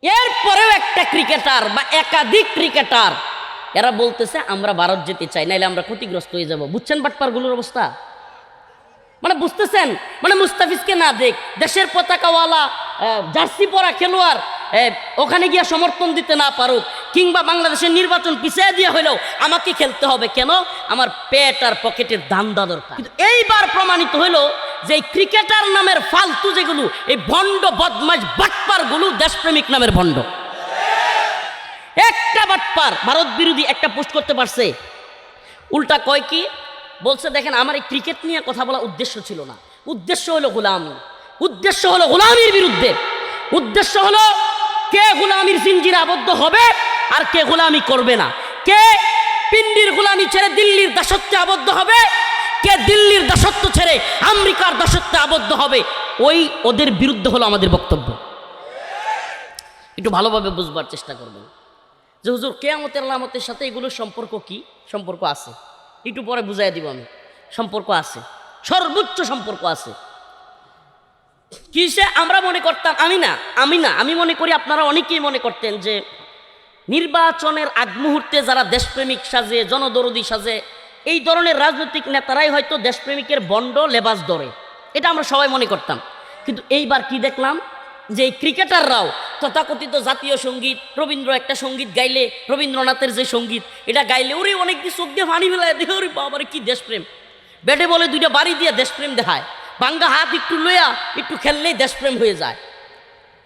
এরপরেও একটা ক্রিকেটার বা একাধিক ক্রিকেটার এরা বলতেছে আমরা ভারত যেতে চাই, নাইলে আমরা ক্ষতিগ্রস্ত হয়ে যাব। বুঝছেন বাটপারগুলোর অবস্থা? মানে বুঝতেছেন? মানে মুস্তাফিজকে না দেখ, দেশের পতাকাওয়ালা জার্সি পরা খেলোয়াড় ওখানে গিয়ে সমর্থন দিতে না পারুক, কিংবা বাংলাদেশের নির্বাচন পিছিয়ে দিয়ে হলেও আমাকে খেলতে হবে। কেন? আমার পেট আর পকেটের দান্দা দরকার। কিন্তু এইবার প্রমাণিত হলো যে ক্রিকেটার নামের ফালতু যেগুলো, এই ভণ্ড বদমাশ বাটপারগুলো দেশপ্রেমিক নামের ভণ্ড। একটা বাটপার ভারত বিরোধী একটা পোস্ট করতে পারছে, উল্টা কয় কি বলছে, দেখেন আমার এই ক্রিকেট নিয়ে কথা বলা উদ্দেশ্য ছিল না, উদ্দেশ্য হলো গোলামি, উদ্দেশ্য হলো গোলামির বিরুদ্ধে, উদ্দেশ্য হলো কে গোলামির জিঞ্জিরে আবদ্ধ হবে আর কে গোলামি করবে না, কে পিন্ডির গোলামি ছেড়ে দিল্লির দাসত্বে আবদ্ধ হবে, কে দিল্লির দাসত্ব ছেড়ে আমেরিকার দাসত্বে আবদ্ধ হবে। ওই ওদের বিরুদ্ধে হলো আমাদের বক্তব্য। একটু ভালোভাবে বুঝবার চেষ্টা করবেন যে হুজুর কিয়ামতের আলামতের সাথে এগুলোর সম্পর্ক কি? সম্পর্ক আছে, একটু পরে বুঝাই দিব আমি। সম্পর্ক আছে, সর্বোচ্চ সম্পর্ক আছে। কিসে? আমরা মনে করতাম, আমি মনে করি আপনারা অনেকেই মনে করতেন যে নির্বাচনের আগ মুহূর্তে যারা দেশপ্রেমিক সাজে, জনদরদি সাজে, এই ধরনের রাজনৈতিক নেতারাই হয়তো দেশপ্রেমিকের বন্ড লেবাস ধরে, এটা আমরা সবাই মনে করতাম। কিন্তু এইবার কি দেখলাম যে এই ক্রিকেটাররাও তথাকথিত জাতীয় সঙ্গীত, রবীন্দ্র একটা সঙ্গীত গাইলে, রবীন্দ্রনাথের যে সঙ্গীত, এটা গাইলে ওরে অনেক দিন চোখ দিয়ে পানি ফেলায় দেখে, ওরে বাবারে কি দেশপ্রেম। ব্যাটে বলে দুইটা বাড়ি দিয়ে দেশপ্রেম দেখায়, বাঙ্গা হাত একটু লইয়া একটু খেললেই দেশপ্রেম হয়ে যায়।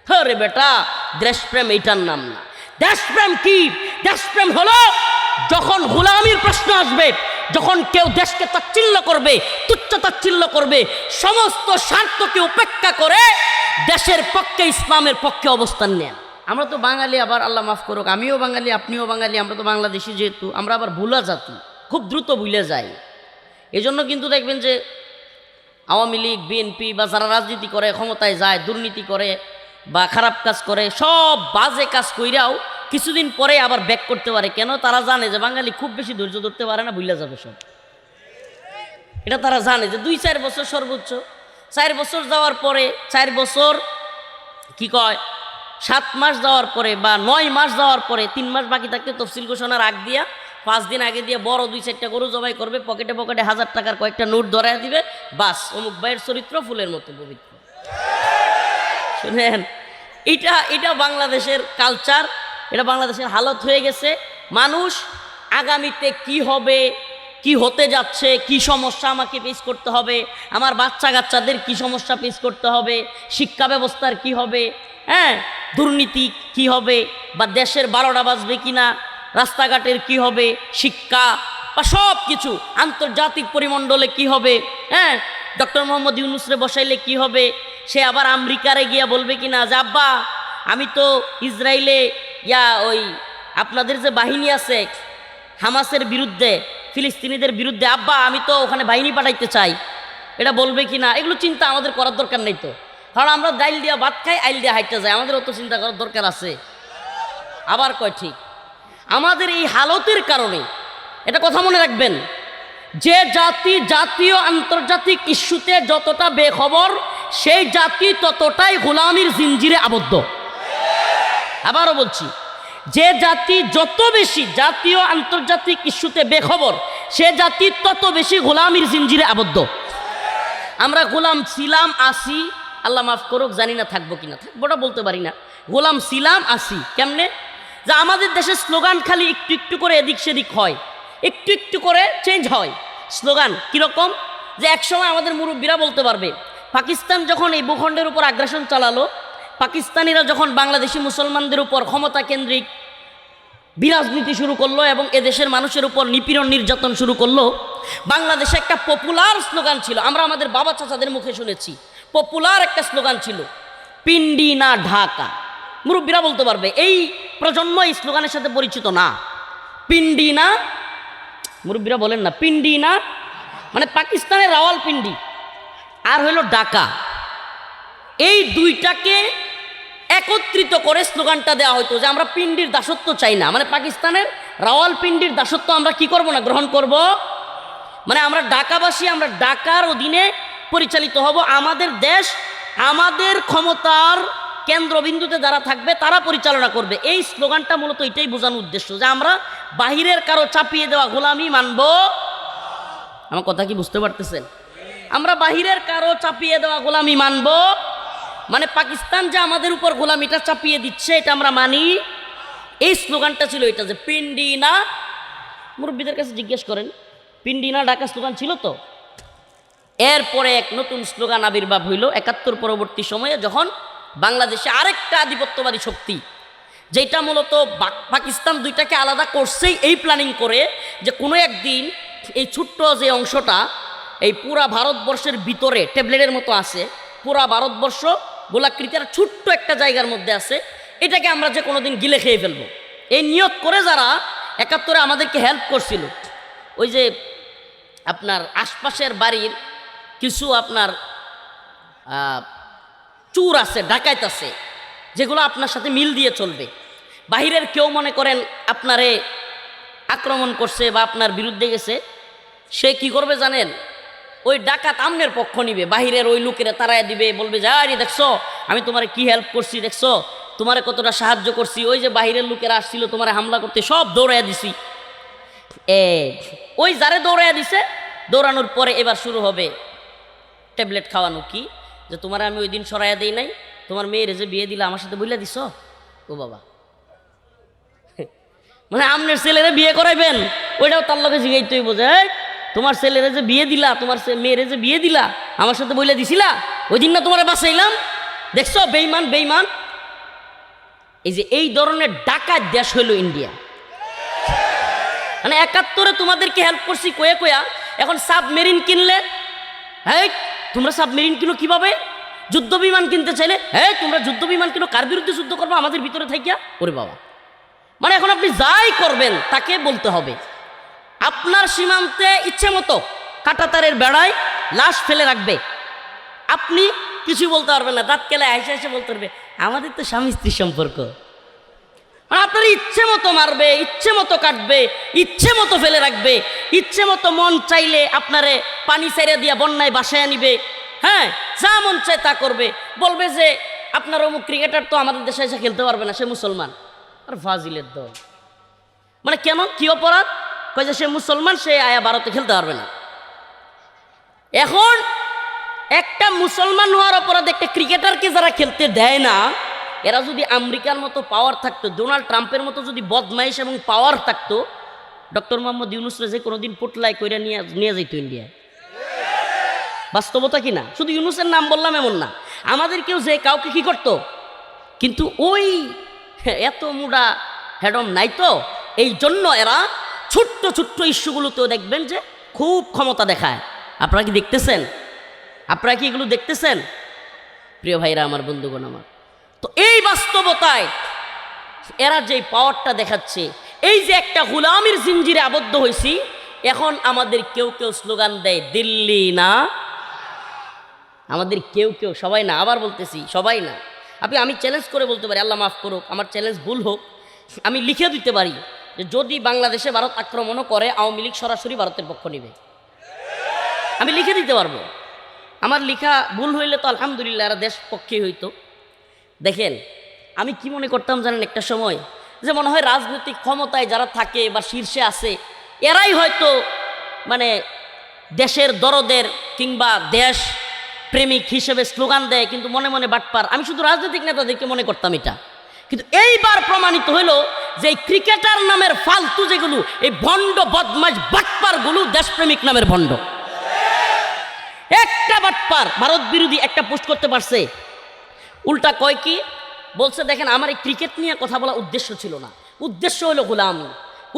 হরে বেটা, দেশপ্রেম এইটার নাম না। দেশপ্রেম কি? দেশপ্রেম হলো যখন গোলামির প্রশ্ন আসবে, যখন কেউ দেশকে তাচ্ছিল্য করবে, তুচ্ছ তাচ্ছিল্য করবে, সমস্ত স্বার্থকে উপেক্ষা করে দেশের পক্ষে, ইসলামের পক্ষে অবস্থান নেন। আমরা তো বাঙালি, আবার আল্লাহ মাফ করুক, আমিও বাঙালি, আপনিও বাঙালি, আমরা তো বাংলাদেশি, যেহেতু আমরা আবার ভুলা জাতি, খুব দ্রুত ভুলে যাই। এজন্য কিন্তু দেখবেন যে আওয়ামী লীগ, বিএনপি বা যারা রাজনীতি করে, ক্ষমতায় যায়, দুর্নীতি করে বা খারাপ কাজ করে, সব বাজে কাজ কইরাও কিছুদিন পরে আবার ব্যাক করতে পারে। কেন? তারা জানে যে বাঙালি খুব বেশি ধৈর্য ধরতে পারে না, ভুলে যাবে সব। এটা তারা জানে যে 2-4 বছর সর্বোচ্চ, 4 বছর যাওয়ার পরে, 4 বছর কি কয় 7 মাস যাওয়ার পরে বা 9 মাস যাওয়ার পরে, 3 মাস বাকি থাকতে তফসিল ঘোষণার আগ দিয়া 5 দিন আগে দিয়ে বড় 2-4টা গরু জবাই করবে, পকেটে পকেটে 1000 টাকার কয়েকটা নোট ধরায় দিবে, বাস অমুক ভাইয়ের চরিত্র ফুলের মতো পবিত্র। শুনেন, এটা বাংলাদেশের কালচার, এটা বাংলাদেশের হালত হয়ে গেছে। মানুষ আগামীতে কি হবে, কি হতে যাচ্ছে, কি সমস্যা আমাকে ফেস করতে হবে, আমার বাচ্চা কাচ্চাদের কি সমস্যা ফেস করতে হবে, শিক্ষা ব্যবস্থার কি হবে, হ্যাঁ, দুর্নীতি কি হবে, বা দেশের 12টা বাজবে কিনা, রাস্তাঘাটের কি হবে, শিক্ষা বা সব কিছু, আন্তর্জাতিক পরিমণ্ডলে কি হবে, হ্যাঁ, ডক্টর মোহাম্মদ ইউনূসরে বসাইলে কি হবে, সে আবার আমেরিকারে গিয়া বলবে কিনা যে আব্বা আমি তো ইসরায়েলে ওই আপনাদের যে বাহিনী আছে হামাসের বিরুদ্ধে, ফিলিস্তিনিদের বিরুদ্ধে, আব্বা আমি তো ওখানে বাহিনী পাঠাইতে চাই, এটা বলবে কিনা? এগুলো চিন্তা আমাদের করার দরকার নেই তো, কারণ আমরা ডাইল দিয়া ভাত খাই, আইল দিয়া হাইটটা যাই, আমাদের অত চিন্তা করার দরকার আছে? আবার কয় ঠিক, আমাদের এই হালতের কারণে, এটা কথা মনে রাখবেন, যে জাতি জাতীয় আন্তর্জাতিক ইস্যুতে যতটা বেখবর, সেই জাতি ততটাই গোলামির জিঞ্জিরে আবদ্ধ। আবারও বলছি, যে জাতি যত বেশি জাতীয় আন্তর্জাতিক ইস্যুতে বেখবর, সে জাতি তত বেশি গোলামির জিঞ্জিরে আবদ্ধ। আমরা গোলাম ছিলাম, আসি, আল্লাহ মাফ করুক, জানি না থাকবো কিনা, থাকবোটা বলতে পারি না। গোলাম ছিলাম, আসি কেমনে? যে আমাদের দেশের স্লোগান খালি একটু একটু করে এদিক সেদিক হয়, একটু একটু করে চেঞ্জ হয় স্লোগান। কীরকম? যে একসময় আমাদের মুরব্বীরা বলতে পারবে, পাকিস্তান যখন এই ভূখণ্ডের উপর আগ্রাসন চালালো, পাকিস্তানিরা যখন বাংলাদেশি মুসলমানদের উপর ক্ষমতা কেন্দ্রিক বিরাজনীতি শুরু করলো এবং এদেশের মানুষের উপর নিপীড়ন নির্যাতন শুরু করলো, বাংলাদেশে একটা পপুলার স্লোগান ছিল, আমরা আমাদের বাবা চাচাদের মুখে শুনেছি, পপুলার একটা স্লোগান ছিল, পিন্ডি না ঢাকা। মুরব্বীরা বলতে পারবে, এই প্রজন্ম এই স্লোগানের সাথে পরিচিত না। পিন্ডি না, মুরব্বীরা বলেন না, পিন্ডি না মানে পাকিস্তানের রাওয়ালপিন্ডি আর হইল ঢাকা, এই দুইটাকে একত্রিত করে স্লোগানটা দেওয়া হতো যে আমরা পিন্ডির দাসত্ব চাই না, মানে পাকিস্তানের রাওয়ালপিন্ডির দাসত্ব আমরা কি করব না, গ্রহণ করব, মানে আমরা ঢাকাবাসী, আমরা ঢাকার অধীনে পরিচালিত হব, আমাদের দেশ, আমাদের ক্ষমতার কেন্দ্রবিন্দুতে যারা থাকবে তারা পরিচালনা করবে। এই স্লোগানটা মূলত এটাই বোঝানোর উদ্দেশ্য যে আমরা বাহিরের কারো চাপিয়ে দেওয়া গোলামি মানব। আমার কথা কি বুঝতে পারতেছেন? আমরা বাহিরের কারো চাপিয়ে দেওয়া গোলামি মানব, মানে পাকিস্তান যে আমাদের উপর গোলামিটা চাপিয়ে দিচ্ছে এটা আমরা মানি। এই স্লোগানটা ছিল এটা, যে পিন্ডি না, মুরব্বীদের কাছে জিজ্ঞেস করেন, পিন্ডি না ঢাকা স্লোগান ছিল তো। এরপরে এক নতুন স্লোগান আবির্ভাব হইল ৭১ পরবর্তী সময়ে, যখন বাংলাদেশে আরেকটা আধিপত্যবাদী শক্তি, যেটা মূলত পাকিস্তান দুইটাকে আলাদা করছেই এই প্ল্যানিং করে যে কোনো একদিন এই ছোট্ট যে অংশটা এই পুরা ভারতবর্ষের ভিতরে ট্যাবলেটের মতো আছে, পুরা ভারতবর্ষ গোলাকৃতির ছোট্ট একটা জায়গার মধ্যে আছে, এটাকে আমরা যে কোনো দিন গিলে খেয়ে ফেলবো। এই নিয়ত করে যারা ৭১ আমাদেরকে হেল্প করছিল, ওই যে আপনার আশপাশের বাড়ির কিছু আপনার চুর আছে, ডাকাইত আছে, যেগুলো আপনার সাথে মিল দিয়ে চলবে। বাহিরের কেউ মনে করেন আপনারে আক্রমণ করছে বা আপনার বিরুদ্ধে গেছে, সে কি করবে জানেন? ওই ডাকাত আমনের পক্ষ নিবে, বাহিরের ওই লোকেরা তারাই দিবে, বলবে যে আরে দেখছো আমি তোমারে কি হেল্প করছি, দেখছো তোমারে কতটা সাহায্য করছি, ওই যে বাহিরের লোকেরা আসছিল তোমারে হামলা করতে, সব দৌড়াইয়া দিছি। ওই যারে দৌড়াইয়া দিছে, দৌড়ানোর পরে এবার শুরু হবে ট্যাবলেট খাওয়ানো। কি যে তোমার আমি ওই দিন সরাইয়া দেই নাই, তোমার মেয়ের যে বিয়ে দিলা আমার সাথে বইলা দিছ, ও বাবা মানে আমনের ছেলেরে বিয়ে করাইবেন, ওইটাও তার লগে জিগাইতেই বোঝে, তোমার ছেলেরে যে বিয়ে দিলা, তোমার মেয়েরে যে বিয়ে দিলা আমার সাথে বইলা দিছিলা, ওই দিন না তোমার বাঁচাইলাম, দেখছো বেইমান বেইমান। এই যে এই ধরনের ডাকাত দেশ হইল ইন্ডিয়া। মানে ৭১ তোমাদেরকে হেল্প করছি কয়ে কয়া, এখন সাবমেরিন কিনলে, হ্যাঁ তোমরা সাবমেরিন কিনো কিভাবে? যুদ্ধ বিমান কিনতে চাইলে, হ্যাঁ তোমরা যুদ্ধ বিমান কিনো, কার বিরুদ্ধে যুদ্ধ করবো? আমাদের ভিতরে থাকিয়া। ওরে বাবা, মানে এখন আপনি যাই করবেন তাকে বলতে হবে। আপনার সীমান্তে ইচ্ছে মতো কাঁটাতারের বেড়ায় লাশ ফেলে রাখবে, আপনি কিছু বলতে পারবেন না, দাঁত কেলে হাসে হাসে বলতে পারবে আমাদের তো স্বামী স্ত্রীর সম্পর্ক। মানে আপনার ইচ্ছে মতো মারবে, ইচ্ছে মতো কাটবে, ইচ্ছে মতো ফেলে রাখবে, ইচ্ছে মতো মন চাইলে আপনারে পানি ছেড়ে দিয়া বন্যায় বাসায় নিবে, হ্যাঁ যা মন চায় তা করবে। বলবে যে আপনার অমুক ক্রিকেটার তো আমাদের দেশে এসে খেলতে পারবে না, সে মুসলমান। আর ফাজিলের দল, মানে কেন, কি অপরাধ? কয় যে সে মুসলমান, সে আয়া ভারতে খেলতে পারবে না। এখন একটা মুসলমান হওয়ার অপরাধে একটা ক্রিকেটারকে যারা খেলতে দেয় না, এরা যদি আমেরিকার মতো পাওয়ার থাকতো, ডোনাল্ড ট্রাম্পের মতো যদি বদমাইশ এবং পাওয়ার থাকতো, ডক্টর মোহাম্মদ ইউনুসরে যে কোনোদিন পোটলাই কইরা নিয়ে যাইতো ইন্ডিয়ায়। বাস্তবতা কি না? শুধু ইউনুসের নাম বললাম এমন না, আমাদের কেউ যে কাউকে কি করতো, কিন্তু ওই এত মুডা হেডম নাই তো, এই জন্য এরা ছোট্ট ছোট্ট ইস্যুগুলোতেও দেখবেন যে খুব ক্ষমতা দেখায়। আপনারা কি দেখতেছেন? আপনারা কি এগুলো দেখতেছেন? প্রিয় ভাইরা আমার, বন্ধুগণ আমার, তো এই বাস্তবতায় এরা যে পাওয়ারটা দেখাচ্ছে, এই যে একটা গোলামির জিঞ্জিরে আবদ্ধ হয়েছি, এখন আমাদের কেউ কেউ স্লোগান দেয় দিল্লি না, আমাদের কেউ কেউ, সবাই না, আবার বলতেছি সবাই না। আমি চ্যালেঞ্জ করে বলতে পারি, আল্লাহ মাফ করুক আমার চ্যালেঞ্জ ভুল হোক, আমি লিখে দিতে পারি যে যদি বাংলাদেশে ভারত আক্রমণও করে আওয়ামী লীগ সরাসরি ভারতের পক্ষ নেবে। আমি লিখে দিতে পারবো। আমার লিখা ভুল হইলে তো আলহামদুলিল্লাহ এরা দেশ পক্ষে হইতো। দেখেন আমি কি মনে করতাম জানেন, একটা সময় যে মনে হয় রাজনৈতিক ক্ষমতায় যারা থাকে বা শীর্ষে আছে, এরাই হয়তো মানে দেশের দরদের কিংবা দেশ প্রেমিক হিসেবে স্লোগান দেয়, কিন্তু মনে মনে বাটপার। আমি শুধু রাজনৈতিক নেতাদেরকে মনে করতাম এটা, কিন্তু এইবার প্রমাণিত হইল যে এই ক্রিকেটার নামের ফালতু যেগুলো, এই ভণ্ড বদমাশ বাটপারগুলো দেশপ্রেমিক নামের ভণ্ড। একটা বাটপার ভারত বিরোধী একটা পোস্ট করতে পারছে, উল্টা কয় কি বলছে, দেখেন আমার এই ক্রিকেট নিয়ে কথা বলা উদ্দেশ্য ছিল না, উদ্দেশ্য হলো গোলামি,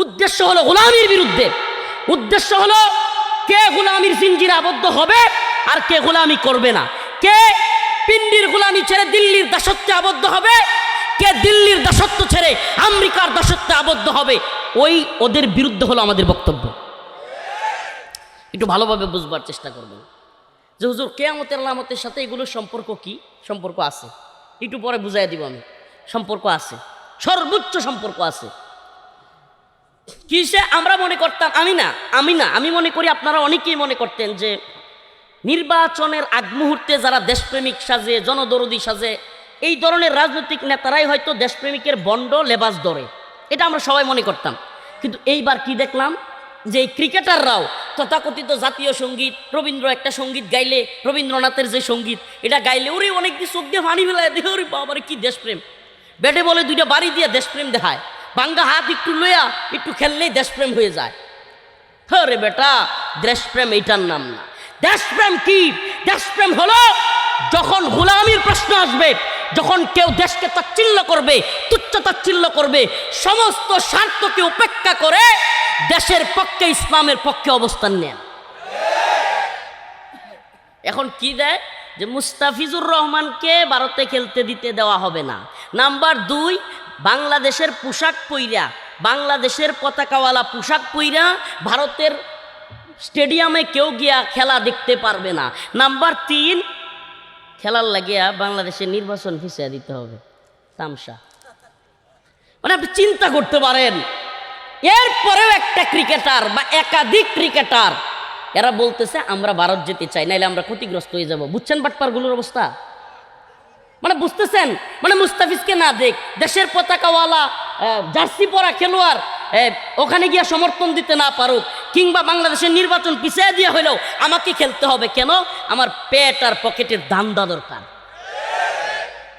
উদ্দেশ্য হলো গোলামির বিরুদ্ধে, উদ্দেশ্য হলো কে গোলামির জিঞ্জিরে আবদ্ধ হবে আর কে গোলামি করবে না, কে পিন্ডির গোলামি ছেড়ে দিল্লির দাসত্বে আবদ্ধ হবে, কে দিল্লির দাসত্ব ছেড়ে আমেরিকার দাসত্বে আবদ্ধ হবে। ওই ওদের বিরুদ্ধে হলো আমাদের বক্তব্য। একটু ভালোভাবে বুঝবার চেষ্টা করবেন যে হুজুর কিয়ামতের আলামতের সাথে এগুলোর সম্পর্ক কি? সম্পর্ক আছে, একটু পরে বুঝাই দিব আমি। সম্পর্ক আছে, সর্বোচ্চ সম্পর্ক আছে। কিসে? আমরা মনে করতাম, আমি মনে করি আপনারা অনেকেই মনে করতেন যে নির্বাচনের আগ মুহূর্তে যারা দেশপ্রেমিক সাজে, জনদরদি সাজে, এই ধরনের রাজনৈতিক নেতারাই হয়তো দেশপ্রেমিকের বন্ড লেবাস ধরে, এটা আমরা সবাই মনে করতাম। কিন্তু এইবার কি দেখলাম যে এই ক্রিকেটাররাও তথাকথিত জাতীয় সঙ্গীত, রবীন্দ্র একটা সঙ্গীত গাইলে, রবীন্দ্রনাথের যে সঙ্গীত এটা গাইলে ওরে অনেক দিন চোখ দিয়ে পানি ফেলায় দেহ, ওরে বাবারে কি দেশপ্রেম। ব্যাটে বলে দুইটা বাড়ি দিয়ে দেশপ্রেম দেখায়, বাঙ্গা হাত একটু লইয়া একটু খেললেই দেশপ্রেম হয়ে যায়। রে বেটা, দেশপ্রেম এইটার নাম না। দেশপ্রেম কি? দেশপ্রেম হলো যখন গোলামির প্রশ্ন আসবে, যখন কেউ দেশকে তাচ্ছিল্য করবে, তুচ্ছ তাচ্ছিল্য করবে, সমস্ত স্বার্থকে উপেক্ষা করে দেশের পক্ষে, ইসলামের পক্ষে অবস্থান নেন। এখন কি দেয় যে মুস্তাফিজুর রহমানকে ভারতে খেলতে দিতে দেওয়া হবে না। নাম্বার 2, বাংলাদেশের পোশাক পইরা, বাংলাদেশের পতাকাওয়ালা পোশাক পইরা ভারতের স্টেডিয়ামে কেউ গিয়া খেলা দেখতে পারবে না। নাম্বার 3, খেলার লাগিয়া বাংলাদেশের নির্বাচন ফিসিয়ে দিতে হবে। তামসা। মানে আপনি চিন্তা করতে পারেন, এরপরেও একটা ক্রিকেটার বা একাধিক ক্রিকেটার এরা বলতেছে আমরা ভারত যেতে চাই, নাইলে আমরা ক্ষতিগ্রস্ত হয়ে যাব। বুঝছেন বাটপারগুলোর অবস্থা? মানে বুঝতেছেন? মানে মুস্তাফিজকে না দেখ, দেশের পতাকাওয়ালা জার্সি পরা খেলোয়াড় ওখানে গিয়া সমর্থন দিতে না পারুক, কিংবা বাংলাদেশের নির্বাচন পিছিয়ে দিয়ে হলেও আমাকে খেলতে হবে। কেন? আমার পেট আর পকেটের দান্দা দরকার।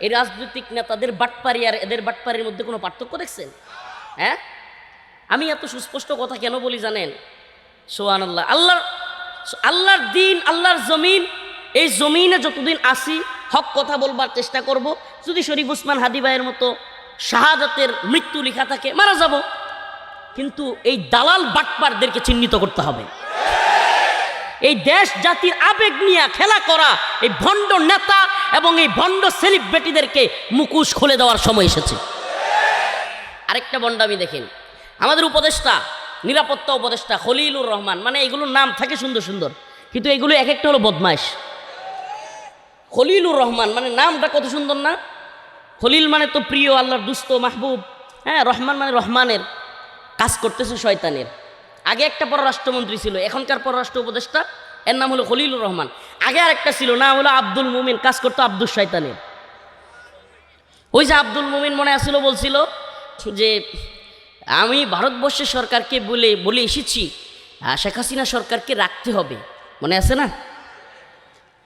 এই রাজনৈতিক নেতাদের বাটপারি আর এদের বাটপারির মধ্যে কোনো পার্থক্য দেখছেন? হ্যাঁ, আমি এত সুস্পষ্ট কথা কেন বলি জানেন? সুবহানাল্লাহ। আল্লাহর দিন, আল্লাহর জমিন, এই জমিনে যতদিন আসি হক কথা বলবার চেষ্টা করব। যদি শরীফ ওসমান হাদি ভাইয়ের মতো শাহাদাতের মৃত্যু লেখা থাকে, মারা যাব। কিন্তু এই দালাল বাটপারদেরকে চিহ্নিত করতে হবে। এই দেশ জাতির আবেগ নিয়ে খেলা করা এই ভণ্ড নেতা এবং এই ভণ্ড সেলিব্রিটিদেরকে মুখোশ খুলে দেওয়ার সময় এসেছে। আরেকটা ভণ্ডামি দেখেন, আমাদের উপদেষ্টা, নিরাপত্তা উপদেষ্টা খলিলুর রহমান, মানে এগুলোর নাম থাকে সুন্দর সুন্দর, কিন্তু এগুলো এক একটা হলো বদমাইশ। খলিলুর রহমান মানে নামটা কত সুন্দর না? খলিল মানে তো প্রিয়, আল্লাহর দুস্থ, মাহবুব। হ্যাঁ, রহমান মানে রহমানের, কাজ করতেছে শয়তানের। আগে একটা পররাষ্ট্রমন্ত্রী ছিল, এখনকার পররাষ্ট্র উপদেষ্টা, এর নাম হলো খলিলুর রহমান। আগে আরেকটা ছিল, নাম হলো আব্দুল মুমিন, কাজ করতো আব্দুল শয়তানের। ওই যে আব্দুল মুমিন মনে আসছিল, বলছিল যে আমি ভারতবর্ষের সরকারকে বলে এসেছি শেখ হাসিনা সরকারকে রাখতে হবে, মনে আছে না?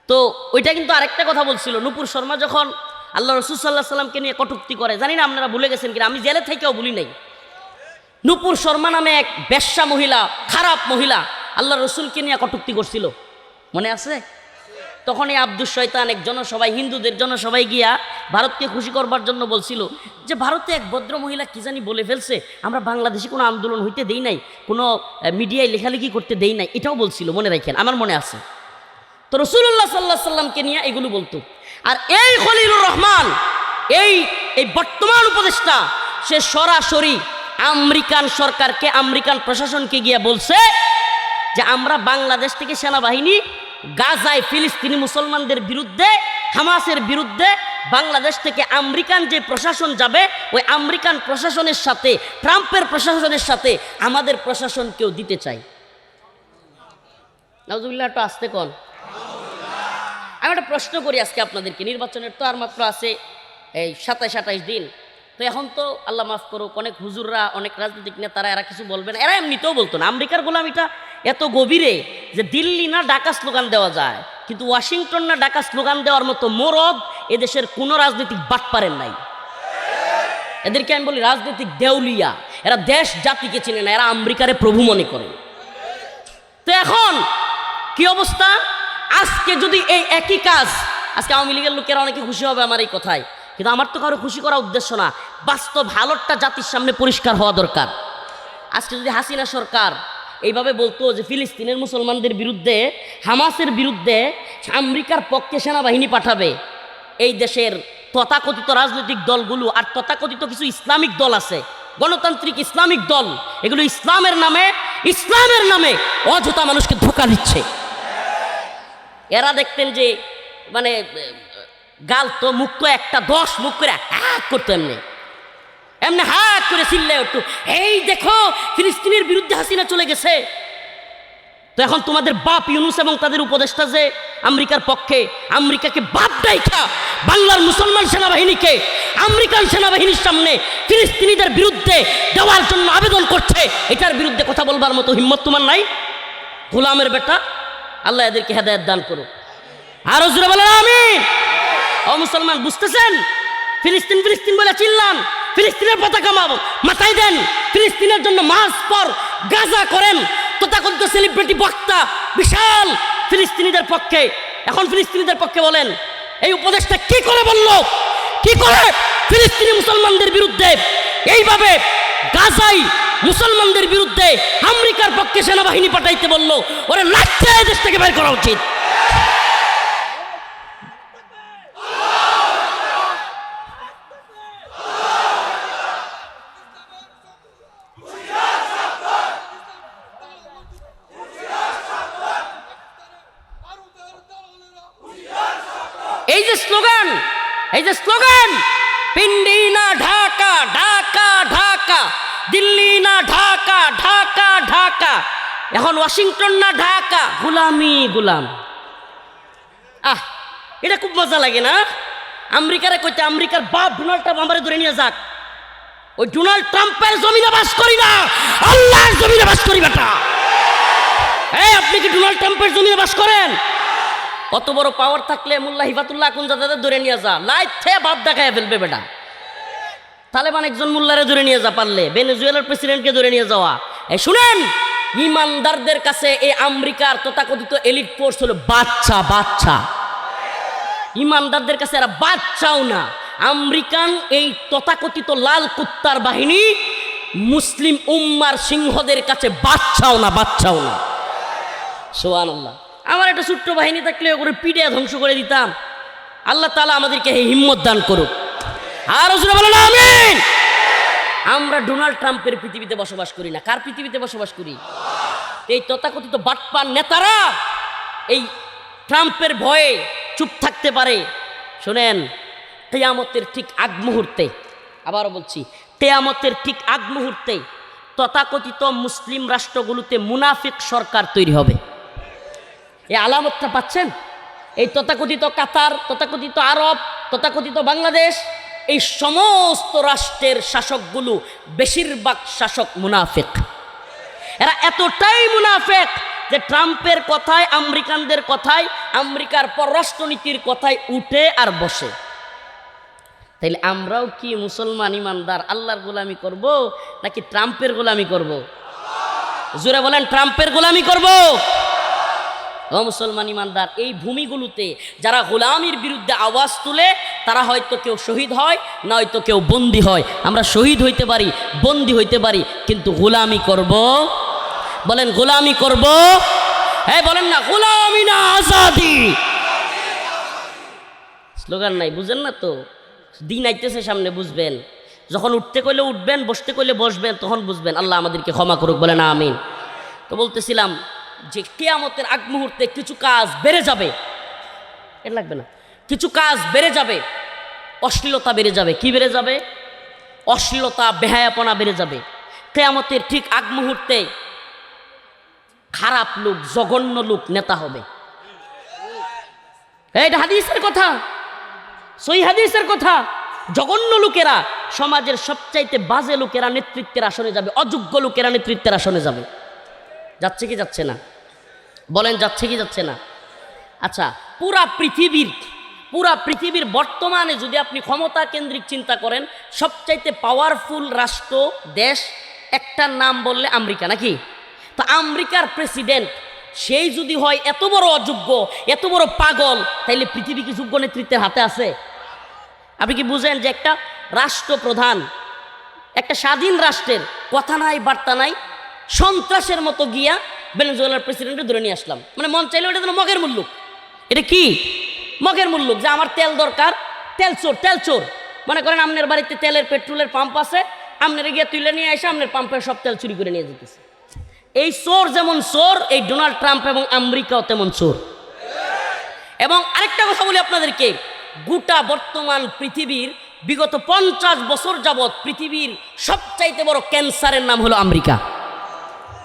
তো ওইটা কিন্তু আরেকটা কথা বলছিল, নূপুর শর্মা যখন আল্লাহ রসুল সাল্লাহ সাল্লামকে নিয়ে কটূক্তি করে, জানি না আপনারা ভুলে গেছেন কিনা, আমি জেলে থেকেও ভুলি নাই। নূপুর শর্মা নামে এক বেশ্যা মহিলা, খারাপ মহিলা আল্লাহ রসুলকে নিয়ে কটূক্তি করছিল, মনে আছে? তখন এই আব্দুল শয়তান এক জনসভায়, হিন্দুদের জনসভায় গিয়া ভারতকে খুশি করবার জন্য বলছিল যে ভারতে এক ভদ্র মহিলা কি জানি বলে ফেলছে, আমরা বাংলাদেশে কোনো আন্দোলন হইতে দেই নাই, কোনো মিডিয়ায় লেখালেখি করতে দেই নাই, এটাও বলছিল, মনে রাখেন, আমার মনে আছে। তো রাসূলুল্লাহ সাল্লাল্লাহু আলাইহি সাল্লামকে নিয়ে এগুলো বলতো। আর এই খলিলুর রহমান, এই বর্তমান উপদেষ্টা, সে সরাসরি আমেরিকান সরকারকে, আমেরিকান প্রশাসনকে গিয়ে বলছে যে আমরা বাংলাদেশ থেকে সেনাবাহিনী গাজায় ফিলিস্তিনি মুসলমানদের বিরুদ্ধে, হামাসের বিরুদ্ধে বাংলাদেশ থেকে আমেরিকান যে প্রশাসন যাবে, ওই আমেরিকান প্রশাসনের সাথে, ট্রাম্পের প্রশাসনের সাথে আমাদের প্রশাসনকেও দিতে চাই। নাউজুবিল্লাহ, একটু আসতে কোন। আমি একটা প্রশ্ন করি আজকে আপনাদেরকে, নির্বাচনের তো আর মাত্র আছে এই 27-28 দিন। তো এখন তো আল্লাহ মাফ করুক, অনেক হুজুররা, অনেক রাজনৈতিক নেতারা এরা কিছু বলবে না, এরা এমনিতেও বলতো না। আমেরিকার গোলামিটা এত গভীরে যে দিল্লি না ঢাকা স্লোগান দেওয়া যায়, কিন্তু ওয়াশিংটন না ঢাকা স্লোগান দেওয়ার মতো মরদ এদেশের কোনো রাজনৈতিক বাটপারের নাই। এদেরকে আমি বলি রাজনৈতিক দেউলিয়া। এরা দেশ জাতিকে চিনে না, এরা আমেরিকারে প্রভু মনে করে। তো এখন কি অবস্থা? আজকে যদি এই একই কাজ, আজকে আওয়ামী লীগের লোকেরা অনেকে খুশি হবে আমার এই কথায়, কিন্তু আমার তো কারো খুশি করার উদ্দেশ্য না, বাস্তব হালতটা জাতির সামনে পরিষ্কার হওয়া দরকার। আজকে যদি হাসিনা সরকার এইভাবে বলতো যে ফিলিস্তিনের মুসলমানদের বিরুদ্ধে, হামাসের বিরুদ্ধে আমেরিকার পক্ষে সেনাবাহিনী পাঠাবে, এই দেশের তথাকথিত রাজনৈতিক দলগুলো আর তথাকথিত কিছু ইসলামিক দল আছে, গণতান্ত্রিক ইসলামিক দল, এগুলো ইসলামের নামে অযথা মানুষকে ধোঁকা দিচ্ছে। এরা দেখতেন যে মানে গাল তো মুখ তো একটা 10 মুখ করে হাত করতো, এমনি হাত করে চিল্লে উঠতো, এই দেখো ফিলিস্তিনের বিরুদ্ধে হাসিনা চলে গেছে। তো এখন তোমাদের বাপ ইউনুস এবং তাদের উপদেষ্টা যে আমেরিকার পক্ষে, আমেরিকাকে বাপ দেখা বাংলার মুসলমান সেনাবাহিনীকে আমেরিকান সেনাবাহিনীর সামনে ফিলিস্তিনিদের বিরুদ্ধে দেওয়ার জন্য আবেদন করছে, এটার বিরুদ্ধে কথা বলবার মতো হিম্মত তোমার নাই? গোলামের বেটা, আল্লাহ এদেরকে হেদায়েত দান করুক। আরো জোরে বলেন আমিন। ও মুসলমান, বুঝতেছেন? ফিলিস্তিন ফিলিস্তিন বলে চিল্লান, ফিলিস্তিনের পতাকা মাথায় দেন, ফিলিস্তিনের জন্য মাস পর গাজা করেন, তথাকথিত সেলিব্রিটি বক্তা বিশাল ফিলিস্তিনিদের পক্ষে। এখন ফিলিস্তিনিদের পক্ষে বলেন, এই উপদেশটা কি করে বলল, কি করে ফিলিস্তিনি মুসলমানদের বিরুদ্ধে এইভাবে গাজাই মুসলমানদের বিরুদ্ধে আমেরিকার পক্ষে সেনাবাহিনী পাঠাইতে বলল? ওরে লাঠি দেশ থেকে বের করা উচিত। এই যে স্লোগান, এই যে স্লোগান, পিন্ডি না ঢাকা, ঢাকা ঢাকা, দিল্লি না ঢাকা, ঢাকা ঢাকা, এখন ওয়াশিংটন না ঢাকা, গোলামি গোলাম। এটা খুব মজা লাগে না? আমেরিকারে কইতে আমেরিকার বাপ ডোনাল্ড ট্রাম্প আমারে ধরে নিয়ে যাক। ওই ডোনাল্ড ট্রাম্পের জমিনে বাস করি না, আল্লাহর জমিনে বাস করি বেটা। এই আপনি কি ডোনাল্ড ট্রাম্পের জমিনে বাস করেন? কত বড় পাওয়ার থাকলে মোল্লা হিফাতুল্লাহ আখুনজাদাদের ধরে নিয়ে যা, লাইথে বাপ দেখায় ফেলবে বেটা। তালেবান একজন মোল্লারে ধরে নিয়ে যা, পারলে ভেনেজুয়েলার প্রেসিডেন্টকে ধরে নিয়ে যাওয়া। এই শুনেন, ইমানদারদের কাছে এই আমেরিকার তথাকথিত এলিট ফোর্স হলো বাচ্চা, বাচ্চা। ইমানদারদের কাছে এরা বাচ্চাও না। আমেরিকান এই তথাকথিত লাল কুত্তার বাহিনী মুসলিম উম্মার সিংহদের কাছে বাচ্চাও না, বাচ্চাও না। সুবহানাল্লাহ। আমার একটা ছোট্ট বাহিনী থাকলে ওগুলো পিঠে ধ্বংস করে দিতাম। আল্লাহ তাআলা আমাদেরকে এই হিম্মত দান করুক। আর জোরে বলেন আমিন। আমরা ডোনাল্ড ট্রাম্পের পৃথিবীতে বসবাস করি না। কার পৃথিবীতে বসবাস করি? এই তথাকথিত বাটপার নেতারা এই ট্রাম্পের ভয়ে চুপ থাকতে পারে। শোনেন, কিয়ামতের ঠিক আগ মুহূর্তে, আবারও বলছি, কিয়ামতের ঠিক আগ মুহূর্তে তথাকথিত মুসলিম রাষ্ট্রগুলোতে মুনাফিক সরকার তৈরি হবে। এই আলামতটা পাচ্ছেন? এই তথাকথিত কাতার, তথাকথিত আরব, তথাকথিত বাংলাদেশ, এই সমস্ত রাষ্ট্রের শাসকগুলো বেশিরভাগ শাসক মুনাফিক। এরা এতটাই মুনাফিক যে ট্রাম্পের কথায়, আমেরিকানদের কথায়, আমেরিকার পররাষ্ট্রনীতির কথায় উঠে আর বসে। তাইলে আমরাও কি মুসলমান ইমানদার আল্লাহর গোলামি করব নাকি ট্রাম্পের গোলামি করব? জোরে বলেন, ট্রাম্পের গোলামি করব? ও মুসলমান ইমানদার, এই ভূমিগুলোতে যারা গোলামির বিরুদ্ধে আওয়াজ তুলে তারা হয়তো কেউ শহীদ হয়, না হয়তো কেউ বন্দী হয়। আমরা শহীদ হইতে পারি, বন্দী হইতে পারি, কিন্তু গোলামি করব? বলেন গোলামি করব? হ্যাঁ বলেন না, গোলামি না আজাদি। স্লোগান নাই, বুঝেন না তো? দিন আইতেছে সামনে, বুঝবেন। যখন উঠতে কইলে উঠবেন, বসতে কইলে বসবেন, তখন বুঝবেন। আল্লাহ আমাদেরকে ক্ষমা করুক, বলেন আমিন। তো বলতেছিলাম যে কিয়ামতের আগ মুহূর্তে কিছু কাজ বেড়ে যাবে। এর লাগবে না, কিছু কাজ বেড়ে যাবে, অশ্লীলতা বেড়ে যাবে। কি বেড়ে যাবে? অশ্লীলতা, বেহায়াপনা বেড়ে যাবে। কিয়ামতের ঠিক আগ মুহূর্তে খারাপ লোক, জঘন্য লোক নেতা হবে। এটা হাদিসের কথা, সহি হাদিসের কথা। জঘন্য লোকেরা, সমাজের সবচাইতে বাজে লোকেরা নেতৃত্বের আসনে যাবে, অযোগ্য লোকেরা নেতৃত্বের আসনে যাবে। যাচ্ছে কি যাচ্ছে না? বলেন যাচ্ছে কি যাচ্ছে না? আচ্ছা, পুরা পৃথিবীর বর্তমানে যদি আপনি ক্ষমতা কেন্দ্রিক চিন্তা করেন, সবচাইতে পাওয়ারফুল রাষ্ট্র, দেশ, একটা নাম বললে আমেরিকা, নাকি? তো আমেরিকার প্রেসিডেন্ট সেই যদি হয় এত বড় অযোগ্য, এত বড় পাগল, তাইলে পৃথিবী কি যোগ্য নেতৃত্বের হাতে আছে? আপনি কি বুঝেন যে একটা রাষ্ট্রপ্রধান, একটা স্বাধীন রাষ্ট্রের কথা নাই, বার্তা নাই, সন্ত্রাসের মতো গিয়া ভেনেজুয়েলার প্রেসিডেন্টকে ধরে নিয়ে আসলাম। মানে মন চাইলে ওটা যেন মগের মুল্লুক। এটা কি মগের মুল্লুক? যে আমার তেল দরকার, তেল চোর, তেল চোর। মনে করেন আপনার বাড়িতে তেলের পেট্রোলের পাম্প আছে, আপনারা গিয়ে তুলে নিয়ে এসে আপনার পাম্পের সব তেল চুরি করে নিয়ে যেতেছে। এই চোর যেমন চোর, এই ডোনাল্ড ট্রাম্প এবং আমেরিকাও তেমন চোর। এবং আরেকটা কথা বলি আপনাদেরকে, গোটা বর্তমান পৃথিবীর বিগত 50 বছর যাবৎ পৃথিবীর সবচাইতে বড় ক্যান্সারের নাম হলো আমেরিকা।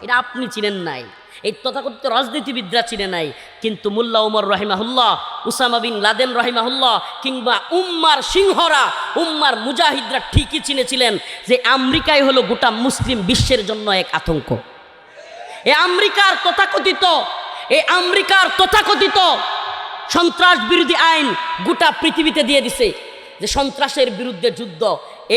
এটা আপনি চিনেন নাই। এই তথাকথিত রাজনীতিবিদরা চিনে নাই, কিন্তু মোল্লা উমর রহিমাহুল্লাহ, উসামা বিন লাদেন রহিমাহুল্লাহ, কিংবা উম্মার সিংহরা, উম্মার মুজাহিদরা ঠিকই চিনেছিলেন যে আমেরিকাই হলো গোটা মুসলিম বিশ্বের জন্য এক আতঙ্ক। এই আমেরিকার তথাকথিত সন্ত্রাস বিরোধী আইন গোটা পৃথিবীতে দিয়ে দিছে যে সন্ত্রাসের বিরুদ্ধে যুদ্ধ।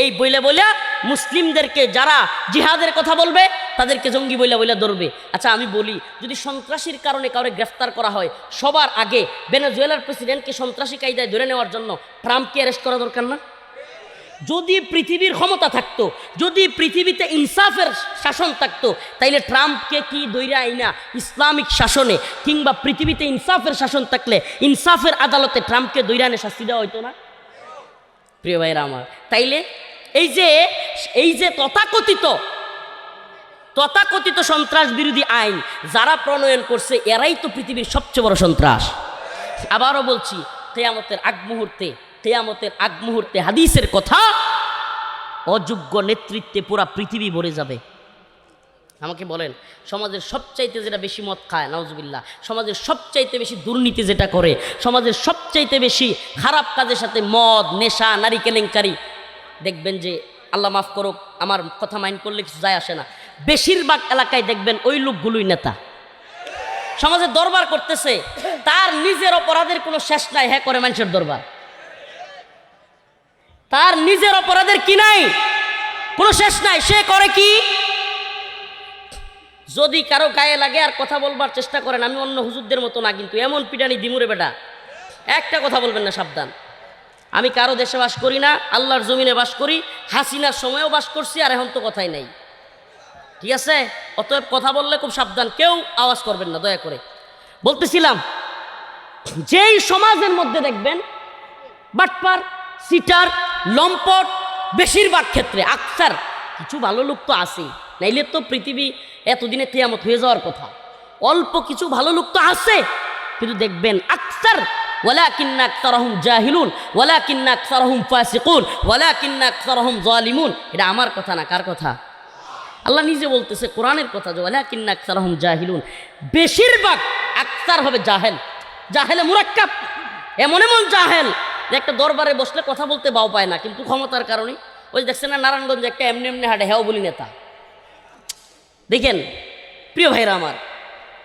এই বইলে বইলা মুসলিমদেরকে যারা জিহাদের কথা বলবে তাদেরকে জঙ্গি বইলা বইলা ধরবে। আচ্ছা আমি বলি, যদি সন্ত্রাসীর কারণে কাউকে গ্রেফতার করা হয়, সবার আগে ভেনেজুয়েলার প্রেসিডেন্টকে সন্ত্রাসী কায়দায় ধরে নেওয়ার জন্য ট্রাম্পকে অ্যারেস্ট করা দরকার না? যদি পৃথিবীর ক্ষমতা থাকতো, যদি পৃথিবীতে ইনসাফের শাসন থাকতো, তাইলে ট্রাম্পকে কি দইরা আইনা ইসলামিক শাসনে কিংবা পৃথিবীতে ইনসাফের শাসন থাকলে ইনসাফের আদালতে ট্রাম্পকে দইরা এনে শাস্তি দেওয়া হইতো না? প্রিয় ভাইরা আমার, তাইলে এই যে তথাকথিত সন্ত্রাস বিরোধী আইন যারা প্রণয়ন করছে, এরাই তো পৃথিবীর সবচেয়ে বড় সন্ত্রাস। আবারও বলছি, কিয়ামতের আগ মুহূর্তে হাদিসের কথা, অযোগ্য নেতৃত্বে পুরা পৃথিবী ভরে যাবে। আমাকে বলেন, সমাজের সবচাইতে যেটা বেশি মদ খায়, নাউজুবিল্লাহ, সমাজের সবচাইতে বেশি দুর্নীতি যেটা করে, সমাজের সবচাইতে বেশি খারাপ কাজের সাথে মদ, নেশা, নারী কেলেঙ্কারি, দেখবেন যে আল্লাহ মাফ করুক, আমার কথা মাইন্ড করলে কিছু যায় আসে না, বেশিরভাগ এলাকায় দেখবেন ওই লোকগুলোই নেতা। সমাজে দরবার করতেছে, তার নিজের অপরাধের কোনো শেষ নাই, হ্যাঁ করে মানুষের দরবার। তার নিজের অপরাধের কি নাই, কোনো শেষ নাই, সে করে কি? যদি কারো গায়ে লাগে আর কথা বলবার চেষ্টা করেন, আমি অন্য হুজুরদের মতো না, কিন্তু এমন পিটানি দিমুরে বেটা, একটা কথা বলবেন না, সাবধান। আমি কারো দেশে বাস করি না, আল্লাহর জমিনে বাস করি, হাসিনার সময়ও বাস করছি, আর এখন তো কথাই নাই, ঠিক আছে? অতএব কথা বললে খুব সাবধান, কেউ আওয়াজ করবেন না দয়া করে। বলতেছিলাম, যেই সমাজের মধ্যে দেখবেন বাটপার, সিটার, লম্পট, বেশিরভাগ ক্ষেত্রে আকসার, কিছু ভালো লোক তো আছেই, নাইলে তো পৃথিবী এতদিনে কিয়ামত হয়ে যাওয়ার কথা। অল্প কিছু ভালো লোক তো আছে, কিন্তু দেখবেন আকসার, ওয়ালাকিন্না আকসারহুম জাহিলুন ওয়ালাকিন্না আকসারহুম ফাসিকুন ওয়ালাকিন্না আকসারহুম জালিমুন। এটা আমার কথা না, কার কথা? আল্লাহ নিজে বলতেছে, কোরআনের কথা, যে ওয়ালাকিন্না আকসারহুম জাহিলুন, বেশিরভাগ আকসার হবে জাহেল, জাহেলে মুরাক্কাব, এমন জাহেল যে একটা দরবারে বসলে কথা বলতে বাও পায় না, কিন্তু ক্ষমতার কারণে, ওই দেখছেন না নারায়ণগঞ্জে একটা এমনি এমনি হাঁটে, হ্যাঁ বলি নেতা। দেখেন প্রিয় ভাইরা আমার,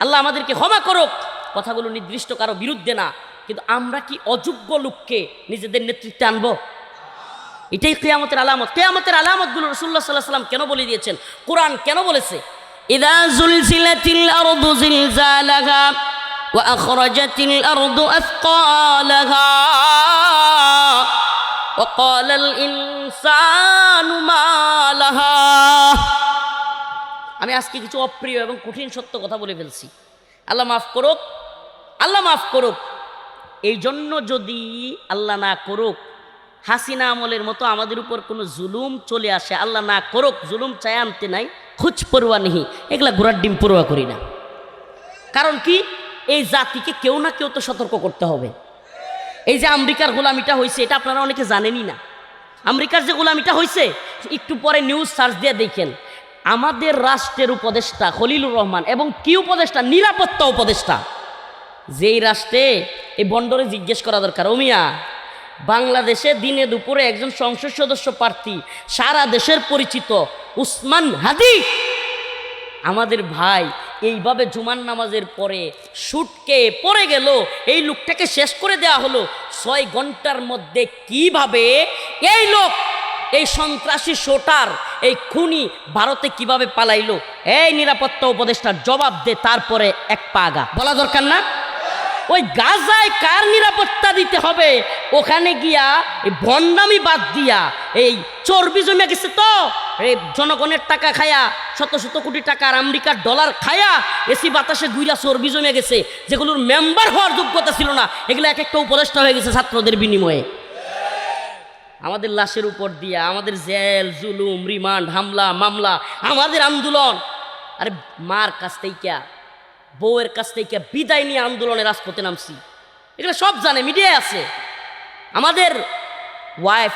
আল্লাহ আমাদেরকে ক্ষমা করুক, কথাগুলো নির্দিষ্ট কারো বিরুদ্ধে না, কিন্তু আমরা কি অযোগ্য লোককে নিজেদের নেতৃত্বে আনবো? এটাই কিয়ামতের আলামত। কিয়ামতের আলামতগুলো রাসূলুল্লাহ সাল্লাল্লাহু আলাইহি ওয়াসাল্লাম কেন বলে দিয়েছেন, কোরআন কেন বলেছে? ইযা যুলজিলাতিল আরদু জিলজালাহা ওয়া আখরাজাতিল আরদু আসকালাহা ওয়া ক্বালাল ইনসানু মা লাহা। আমি আজকে কিছু অপ্রিয় এবং কঠিন সত্য কথা বলে ফেলছি, আল্লাহ মাফ করুক, আল্লাহ মাফ করুক। এই জন্য যদি আল্লাহ না করুক হাসিনা আমলের মতো আমাদের উপর কোনো জুলুম চলে আসে, আল্লাহ না করুক, জুলুম চাই আনতে নাই, খুঁজ পড়ুয়া নেই, এগুলা ঘোড়ার ডিম পড়ুয়া করি না। কারণ কি, এই জাতিকে কেউ না কেউ তো সতর্ক করতে হবে। এই যে আমেরিকার গোলামিটা হয়েছে, এটা আপনারা অনেকে জানেনই না। আমেরিকার যে গোলামিটা হয়েছে, একটু পরে নিউজ সার্চ দিয়ে দেখেন, আমাদের রাষ্ট্রের উপদেষ্টা খলিলুর রহমান, এবং কি উপদেষ্টা, নিরাপত্তা উপদেষ্টা, যেই রাষ্ট্রে এই বন্ডরে জিজ্ঞেস করা দরকার, ও মিয়া, বাংলাদেশে দিনে দুপুরে একজন সংসদ সদস্য প্রার্থী, সারা দেশের পরিচিত উসমান হাদি, আমাদের ভাই এইভাবে জুমার নামাজের পরে শুটকে পড়ে গেল, এই লোকটাকে শেষ করে দেওয়া হলো 6 ঘন্টার মধ্যে। কিভাবে এই লোক, এই সন্ত্রাসী শোটার, এই খুনি ভারতে কিভাবে পালাইলো? এই নিরাপত্তা উপদেষ্টার জবাব দে, তারপরে এক পা আগা বলা দরকার না? ওই গাজায় কার নিরাপত্তা দিতে হবে? ওখানে গিয়া এই ভণ্ডামি বাদ দিয়া এই চর্বি জমে গেছে, তো এই জনগণের টাকা খায়া, শত শত কোটি টাকার আমেরিকার ডলার খায়া এসি বাতাসে গুইরা চর্বি জমে গেছে, যেগুলোর মেম্বার হওয়ার যোগ্যতা ছিল না, এগুলো এক একটা উপদেষ্টা হয়ে গেছে ছাত্রদের বিনিময়ে। আমাদের লাশের উপর দিয়া আমাদের জেল, জুলুম, রিমান্ড, হামলা, মামলা, আমাদের আন্দোলন, আরে মার কাছ থেকে, বউয়ের কাছ থেকে বিদায় নিয়ে আন্দোলনে রাজপথে নামছি, এগুলো সব জানে, মিডিয়ায় আছে। আমাদের ওয়াইফ,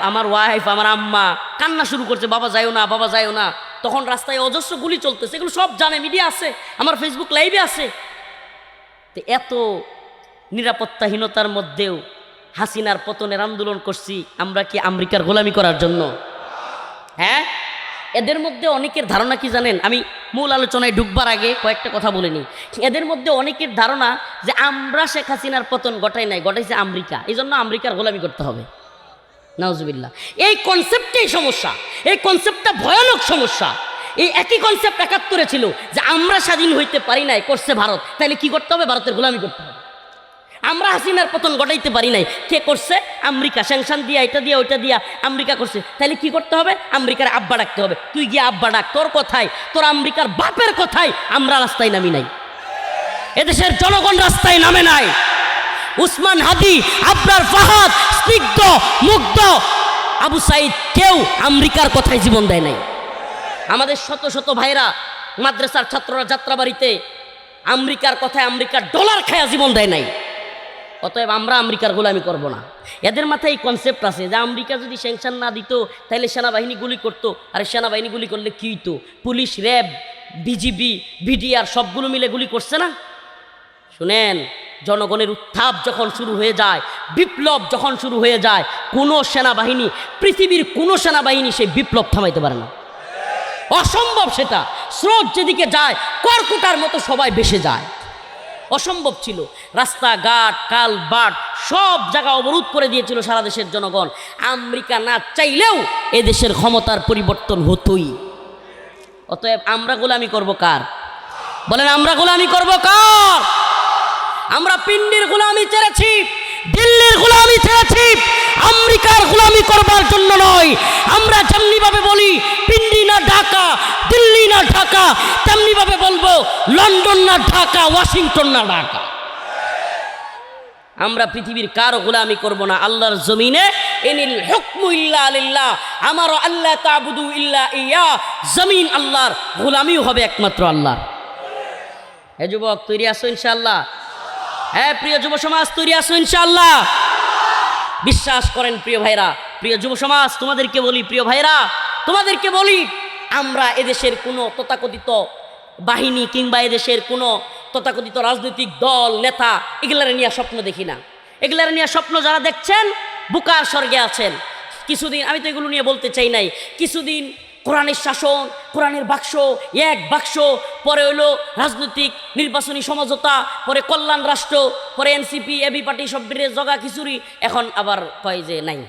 আমার আম্মা কান্না শুরু করছে, বাবা যাইও না, বাবা যাইও না। তখন রাস্তায় অজস্র গুলি চলতেছে, এগুলো সব জানে, মিডিয়া আছে, আমার ফেসবুক লাইভে আছে। তো এত নিরাপত্তাহীনতার মধ্যেও হাসিনার পতনের আন্দোলন করছি আমরা কি আমেরিকার গোলামি করার জন্য? হ্যাঁ, এদের মধ্যে অনেকের ধারণা কি জানেন, আমি মূল আলোচনায় ঢুকবার আগে কয়েকটা কথা বলে নিই। এদের মধ্যে অনেকের ধারণা যে আমরা শেখ হাসিনার পতন ঘটাই নাই, ঘটাইছে আমেরিকা, এই জন্য আমেরিকার গোলামি করতে হবে। নাউজুবিল্লাহ। এই কনসেপ্টটাই সমস্যা, এই কনসেপ্টটা ভয়ানক সমস্যা। এই একই কনসেপ্ট ৭১ ছিল যে আমরা স্বাধীন হইতে পারি নাই, করছে ভারত, তাহলে কি করতে হবে? ভারতের গোলামি করতে হবে। আমরা হাসিনার পতন ঘটাইতে পারি নাই, কে করছে? আমেরিকা, স্যাংশন দিয়া, এটা দিয়া, ওইটা দিয়া আমেরিকা করছে, তাহলে কি করতে হবে? আমেরিকার আব্বা ডাকতে হবে। তুই গিয়ে আব্বা ডাক, তোর কথায়, তোর আমেরিকার বাপের কথায় আমরা রাস্তায় নামি নাই, এদেশের জনগণ রাস্তায় নামে নাই। উসমান হাদি, আবরার ফাহাদ, স্নিগ্ধ, মুগ্ধ, আবু সাইদ কেউ আমেরিকার কথায় জীবন দেয় নাই। আমাদের শত শত ভাইরা, মাদ্রাসার ছাত্ররা যাত্রাবাড়িতে আমেরিকার কথায় আমেরিকার ডলার খায়া জীবন দেয় নাই। অতএব আমরা আমেরিকার গোলামি করব না। এদের মাথায় এই কনসেপ্ট আছে যে আমেরিকা যদি স্যাংশন না দিত তাহলে সেনাবাহিনী গুলি করতো, আর সেনাবাহিনী গুলি করলে কী হইতো? পুলিশ, র্যাব, বিজিবি, বিডিআর সবগুলো মিলে গুলি করছে না। শুনেন, জনগণের উত্থাপ যখন শুরু হয়ে যায়, বিপ্লব যখন শুরু হয়ে যায়, কোনো সেনাবাহিনী, পৃথিবীর কোনো সেনাবাহিনী সেই বিপ্লব থামাইতে পারে না, অসম্ভব। সেটা স্রোত যেদিকে যায় কর্কুটার মতো সবাই ভেসে যায়, অসম্ভব ছিল। রাস্তাঘাট, কালবাট সব জায়গা অবরোধ করে দিয়েছিল সারা দেশের জনগণ। আমেরিকা না চাইলেও এদেশের ক্ষমতার পরিবর্তন হতোই। অতএব আমরা গোলামি করব কার? বলেন, আমরা গোলামি করব কার? আমরা পিন্ডির গোলামি ছেড়েছি, দিল্লির গোলামি ছেড়েছি, আমেরিকার গোলামি করবার জন্য নয়। আমরা যেমনি ভাবে বলি পিন্ডি না ঢাকা, দিল্লি না ঢাকা, তেমনি ভাবে বলবো লন্ডন না ঢাকা, ওয়াশিংটন না ঢাকা। আমরা পৃথিবীর কারো গোলামি করব না। আল্লাহর জমিনে ইনিল হুকমু ইল্লা লিল্লাহ, আমারও আল্লাহ তা'বুদু ইল্লা ইয়া, জমিন আল্লাহর, গোলামিও হবে একমাত্র আল্লাহ। হে যুবক, তৈরি আছো ইনশাআল্লাহ? হ্যাঁ প্রিয় যুব সমাজ, তৈরি আছো ইনশাআল্লাহ? বিশ্বাস করেন প্রিয় ভাইরা, প্রিয় যুব সমাজ, তোমাদেরকে বলি, প্রিয় ভাইরা তোমাদেরকে বলি, আমরা এদেশের কোনো তথাকথিত বাহিনী কিংবা এদেশের কোনো তথাকথিত রাজনৈতিক দল, নেতা, এগুলার নিয়ে স্বপ্ন দেখি না। এগুলার নিয়ে স্বপ্ন যারা দেখছেন বুকার স্বর্গে আছেন। কিছুদিন, আমি তো এগুলো নিয়ে বলতে চাই নাই, কিছুদিন কোরআনের শাসন, কোরআনের বাক্স, এক বাক্স, পরে হলো রাজনৈতিক নির্বাচনী সমঝোতা, পরে কল্যাণ রাষ্ট্র, পরে এনসিপি, এবি পার্টি, সব জগা খিচুড়ি, এখন আবার কয় যে নাই।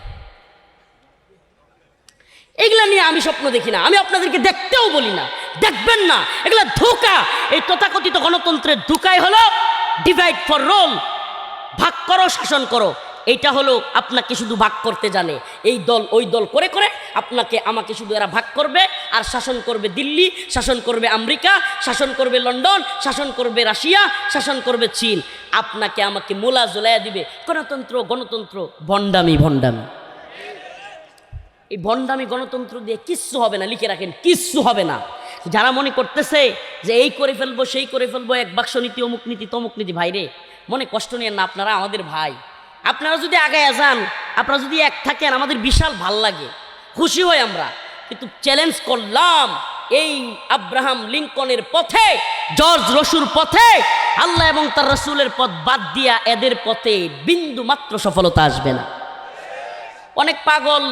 এগুলা নিয়ে আমি স্বপ্ন দেখি না, আমি আপনাদেরকে দেখতেও বলি না, দেখবেন না, এগুলা ধোঁকা। এই তথাকথিত গণতন্ত্রের ধোঁকাই হলো ডিভাইড ফর রোল, ভাগ করো, শাসন করো। এইটা হলো আপনাকে শুধু ভাগ করতে জানে, এই দল ওই দল করে করে আপনাকে আমাকে শুধু এরা ভাগ করবে, আর শাসন করবে দিল্লি, শাসন করবে আমেরিকা, শাসন করবে লন্ডন, শাসন করবে রাশিয়া, শাসন করবে চীন, আপনাকে আমাকে মোলা জোলাইয়া দিবে। গণতন্ত্র, গণতন্ত্র, ভণ্ডামি, ভণ্ডামি। এই ভণ্ডামি গণতন্ত্র দিয়ে কিচ্ছু হবে না, লিখে রাখেন, কিচ্ছু হবে না। যারা মনে করতেছে যে এই করে ফেলবো, সেই করে ফেলবো, এক বাক্স নীতি, অমুক নীতি, তমুক নীতি, ভাইরে মনে কষ্ট নিয়ে না, আপনারা আমাদের ভাই। আপনারা যদি আগায় যান, আপনারা যদি এক থাকেন, আমাদের বিশাল ভাল লাগে, খুশি হই আমরা। কিন্তু চ্যালেঞ্জ করলাম, এই আব্রাহাম লিঙ্কনের পথে, জর্জ রসুর পথে, আল্লাহ এবং তার রসুলের পথ বাদ দিয়া এদের পথে বিন্দু মাত্র সফলতা আসবে না। অনেক পাগল,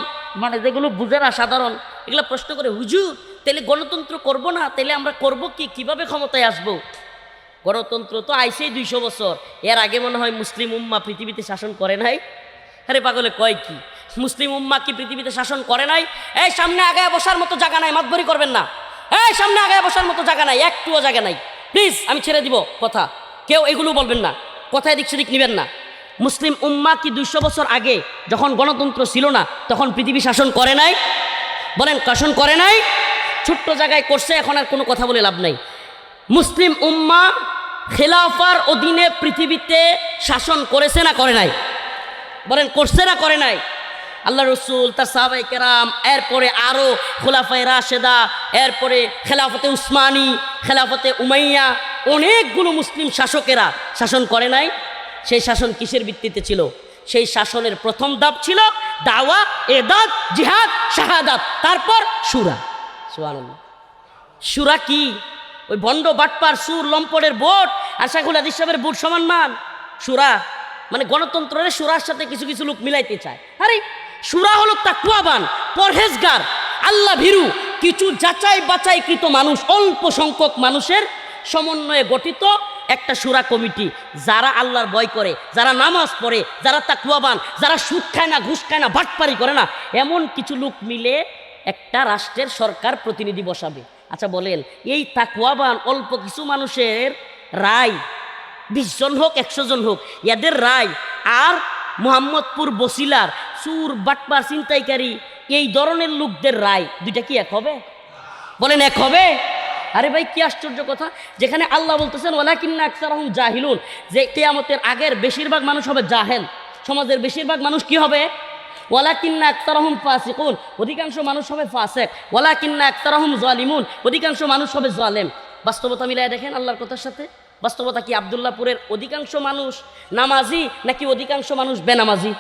মানে যেগুলো বুঝে না সাধারণ, এগুলো প্রশ্ন করে, হুজুর তাহলে গণতন্ত্র করব না, তাহলে আমরা করব কি, কিভাবে ক্ষমতায় আসবো? গণতন্ত্র তো আইসেই 200 বছর, এর আগে মনে হয় মুসলিম উম্মা পৃথিবীতে শাসন করে নাই। আরে পাগলে কয় কি, মুসলিম উম্মা কি পৃথিবীতে শাসন করে নাই? এই সামনে আগায় বসার মতো জায়গা নাই, মাতবরি করবেন না। এই সামনে আগায় বসার মতো জায়গা নাই, একটুও জায়গা নাই। প্লিজ, আমি ছেড়ে দিব কথা, কেউ এগুলো বলবেন না, কথা এদিক সেদিক নেবেন না। মুসলিম উম্মা কি 200 বছর আগে যখন গণতন্ত্র ছিল না তখন পৃথিবী শাসন করে নাই? বলেন, শাসন করে নাই? ছোট্ট জায়গায় করছে, এখন আর কোনো কথা বলে লাভ নাই। মুসলিম উম্মা খেলাফার অধীনে পৃথিবীতে শাসন করেছে না করে নাই? বলেন, করছে না করে নাই? আল্লাহ রসুল, তার সাহাবায়ে কেরাম, এরপরে আরও খোলাফায়ে রাশেদা, এরপরে খেলাফতে উসমানী, খেলাফতে উমাইয়া, অনেকগুলো মুসলিম শাসকেরা শাসন করে নাই? সেই শাসন কিসের ভিত্তিতে ছিল? সেই শাসনের প্রথম ধাপ ছিল দাওয়া, এদাত, জিহাদ, শাহাদাত, তারপর শুরা। সুবহানাল্লাহ। শুরা কি? ওই ভণ্ড বাটপার সুর লম্পটের ভোট আর শাইখুল হাদিস সাহেবের ভোট সমান মান? শুরা মানে গণতন্ত্রের শুরার সাথে কিছু কিছু লোক মিলাইতে চায়। আরে শুরা হলো তাকওয়াবান, পরহেজগার, আল্লাহ ভীরু কিছু যাচাই বাছাইকৃত মানুষ, অল্প সংখ্যক মানুষের সমন্বয়ে গঠিত একটা শুরা কমিটি, যারা আল্লাহর ভয় করে, যারা নামাজ পড়ে, যারা তাকওয়াবান, যারা সুদ খায় না, ঘুষ খায় না, বাটপারি করে না, এমন কিছু লোক মিলে একটা রাষ্ট্রের সরকার প্রতিনিধি বসাবে। আচ্ছা বলেন, এই তাকওয়াবান অল্প কিছু মানুষের রায়, 20 জন হোক 100 জন হোক, এদের রায় আর মোহাম্মদপুর বসিলার চুর বাটপার ছিনতাইকারী এই ধরনের লোকদের রায় দুইটা কি এক হবে? বলেন এক হবে? আরে ভাই কি আশ্চর্য কথা, যেখানে আল্লাহ বলতেছেন ওয়ালাকিন্না আকসারহুম জাহিলুন, যে কিয়ামতের আগের বেশিরভাগ মানুষ হবে জাহেল, সমাজের বেশিরভাগ মানুষ কি হবে? ওয়ালাকিন্না আকসারহুম ফাসিকুন, অধিকাংশ মানুষ হবে ফাসিক, ওয়ালাকিন্না আকসারহুম জালিমুন, অধিকাংশ মানুষ হবে জালেম। বাস্তবতা মিলায় দেখেন আল্লাহর কথার সাথে। বাস্তবতা কি আব্দুল্লাহপুরের অধিকাংশ মানুষ নামাজি নাকি অধিকাংশ মানুষ বেনামাজি?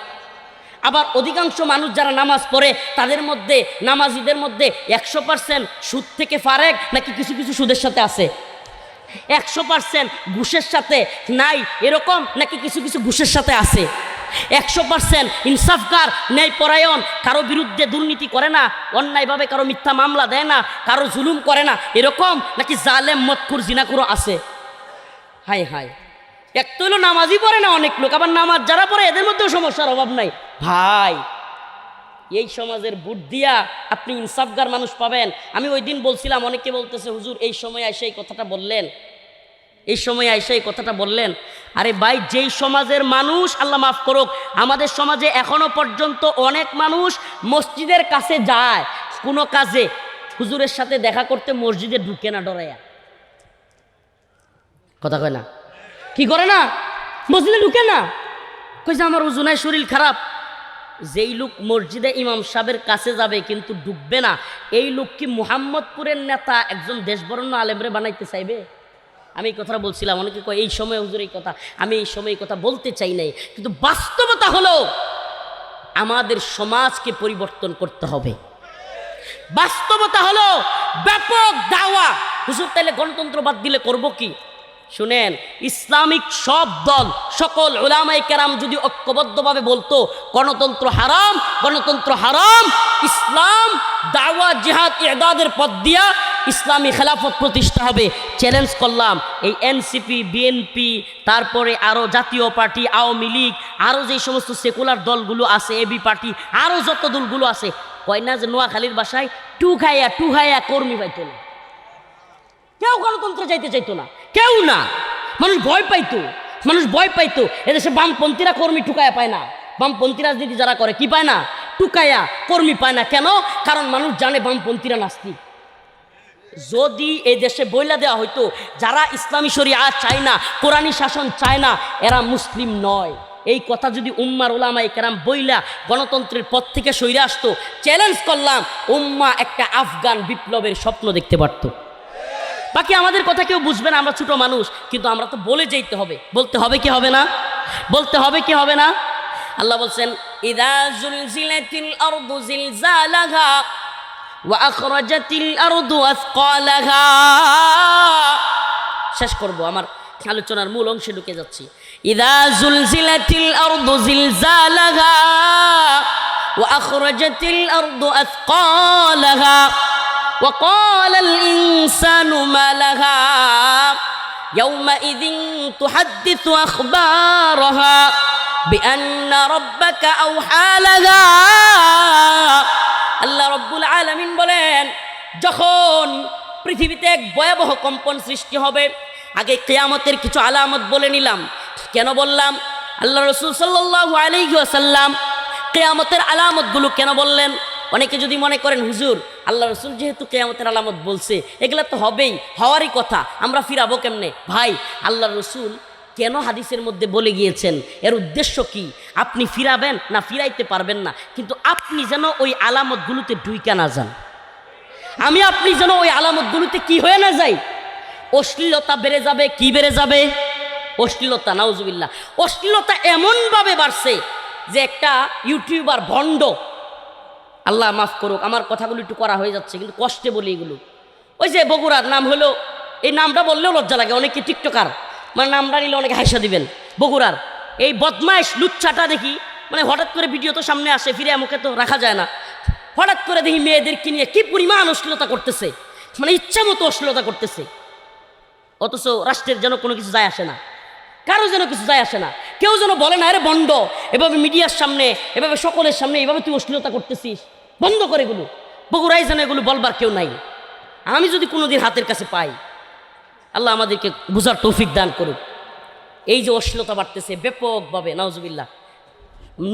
আবার অধিকাংশ মানুষ যারা নামাজ পড়ে তাদের মধ্যে, নামাজিদের মধ্যে 100% সুদ থেকে ফারেক নাকি কিছু কিছু সুদের সাথে আছে? 100% ঘুষের সাথে নাই এরকম নাকি কিছু কিছু ঘুষের সাথে আছে? 100% ইনসাফকার, ন্যায় পরায়ণ, কারো বিরুদ্ধে দুর্নীতি করে না, অন্যায়ভাবে কারো মিথ্যা মামলা দেয় না, কারো জুলুম করে না, এরকম নাকি জালেম, মদখুর, জিনাকুরও আছে? হাই হাই, এক তো হলো নামাজই পড়ে না অনেক লোক, আবার নামাজ যারা পড়ে এদের মধ্যেও সমস্যার অভাব নাই। ভাই এই সমাজের ভোট দিয়া আপনি ইনসাফগার মানুষ পাবেন। আমি ওই দিন বলছিলাম, অনেকে বলতেছে হুজুর এই সময় এসে এই কথাটা বললেন, এই সময় এসে এই কথাটা বললেন। আরে ভাই যেই সমাজের মানুষ, আল্লাহ মাফ করুক, আমাদের সমাজে এখনো পর্যন্ত অনেক মানুষ মসজিদের কাছে যায় কোনো কাজে, হুজুরের সাথে দেখা করতে মসজিদে ঢুকে না, ডরাইয়া। কথা কয় না? কি করে না? মসজিদে ঢুকে না, কইছে আমার হুজুর শরীর খারাপ। যেই লোক মসজিদে ইমাম সাহেবের কাছে যাবে কিন্তু ঢুকবে না, এই লোক কি মুহাম্মদপুরের নেতা একজন দেশবরণ্য আলেমরে বানাইতে চাইবে? আমি এই কথাটা বলছিলাম, অনেকে কয় এই সময় হুজুর এই কথা, আমি এই সময় এই কথা বলতে চাই নাই, কিন্তু বাস্তবতা হলো আমাদের সমাজকে পরিবর্তন করতে হবে। বাস্তবতা হলো ব্যাপক দাওয়া। হুজুর তাইলে গণতন্ত্র বাদ দিলে করব কি? শুনেন, ইসলামিক সব দল, সকল উলামায়ে কেরাম যদি ঐক্যবদ্ধভাবে বলতো গণতন্ত্র হারাম, গণতন্ত্র হারাম, ইসলাম দাওয়া, জিহাদ, ইদাদের পথ দিয়া ইসলামী খেলাফত প্রতিষ্ঠা হবে। চ্যালেঞ্জ করলাম, এই এনসিপি, বিএনপি, তারপরে আরও জাতীয় পার্টি, আওয়ামী লীগ, আরও যে সমস্ত সেকুলার দলগুলো আছে, এবি পার্টি, আরও যত দলগুলো আছে, কয় না যে নোয়াখালীর বাসায় টু খাইয়া কর্মী পাইতো না, কেউ গণতন্ত্র যাইতে চাইতো না, কেউ না, মানুষ ভয় পাইতো, মানুষ ভয় পাইতো। এদেশে বামপন্থীরা কর্মী টুকায়া পায় না, বামপন্থী রাজনীতি যারা করে কি পায় না? টুকায়া কর্মী পায় না। কেন? কারণ মানুষ জানে বামপন্থীরা নাস্তিক। যদি এই দেশে বইলা দেওয়া হইতো যারা ইসলামী শরিয়াত চায় না, কোরআনী শাসন চায় না, এরা মুসলিম নয়, এই কথা যদি উম্মার উলামায়ে কেরাম বইলা গণতন্ত্রের পথ থেকে সইরে আসতো, চ্যালেঞ্জ করলাম উম্মা একটা আফগান বিপ্লবের স্বপ্ন দেখতে পারতো। বাকি আমাদের কথা কেউ বুঝবে না, আমরা ছোট মানুষ, কিন্তু আমরা তো বলে যেতে হবে। বলতে হবে কি হবে না? বলতে হবে কি হবে না? আল্লাহ বলছেন ইযা যুলজিলাতিল আরদু জিলজালাহা ওয়া আখরাজাতিল আরদু আসকালাহা। শেষ করব, আমার আলোচনার মূল অংশে ঢুকে যাচ্ছি। ইযা যুলজিলাতিল আরদু জিলজালাহা ওয়া আখরাজাতিল আরদু আসকালাহা وقال الإنسان ما لها يومئذ تحدث أخبارها بأن ربك أوحى لها। আল্লাহ রব্বুল আলামিন বলেন, যখন পৃথিবীতে এক ভয়াবহ কম্পন সৃষ্টি হবে, আগে কিয়ামতের কিছু আলামত বলে নিলাম। কেন বললাম? আল্লাহ রাসূল সাল্লাল্লাহু আলাইহি ওয়াসাল্লাম কিয়ামতের আলামতগুলো কেন বললেন? অনেকে যদি মনে করেন হুজুর আল্লাহ রাসূল যেহেতু কিয়ামতের আলামত বলছে, এগুলা তো হবেই, হওয়ারই কথা, আমরা ফিরাবো কেমনে? ভাই, আল্লাহ রাসূল কেন হাদিসের মধ্যে বলে গিয়েছেন, এর উদ্দেশ্য কি? আপনি ফিরাবেন না ফিরাইতে পারবেন না, কিন্তু আপনি যেন ওই আলামতগুলোতে ঢুইকা না যান, আমি আপনি যেন ওই আলামতগুলোতে কি হয়ে না যাই। অশ্লীলতা বেড়ে যাবে। কি বেড়ে যাবে? অশ্লীলতা, নাউজুবিল্লাহ। অশ্লীলতা এমনভাবে বাড়ছে, যে একটা ইউটিউবার ভণ্ড, আল্লাহ মাফ করুক আমার কথাগুলো একটু করা হয়ে যাচ্ছে কিন্তু কষ্টে বলি এগুলো। ওই যে বগুড়ার নাম হলো, এই নামটা বললেও লজ্জা লাগে, অনেকে টিকটকার মানে নামটা নিলে অনেকে হাসা দিবেন। বগুড়ার এই বদমাইশ লুচ্চাটা দেখি মানে হঠাৎ করে ভিডিও তো সামনে আসে, ফিরে মুখে তো রাখা যায় না, হঠাৎ করে দেখি মেয়েদেরকে নিয়ে কি পরিমাণ অশ্লীলতা করতেছে, মানে ইচ্ছা মতো অশ্লীলতা করতেছে। অথচ রাষ্ট্রের যেন কোনো কিছু যায় আসে না, কারো যেন কিছু যায় আসে না, কেউ যেন বলে না আরে বন্ড, এভাবে মিডিয়ার সামনে এভাবে সকলের সামনে এভাবে তুই অশ্লীলতা করতেছিস, বন্ধ করে এগুলো। বগুড়ায় যেন এগুলো বলবার কেউ নাই। আমি যদি কোনোদিন হাতের কাছে পাই, আল্লাহ আমাদেরকে বুঝার তৌফিক দান করুক। এই যে অশ্লীলতা বাড়তেছে ব্যাপকভাবে, নাউজুবিল্লাহ,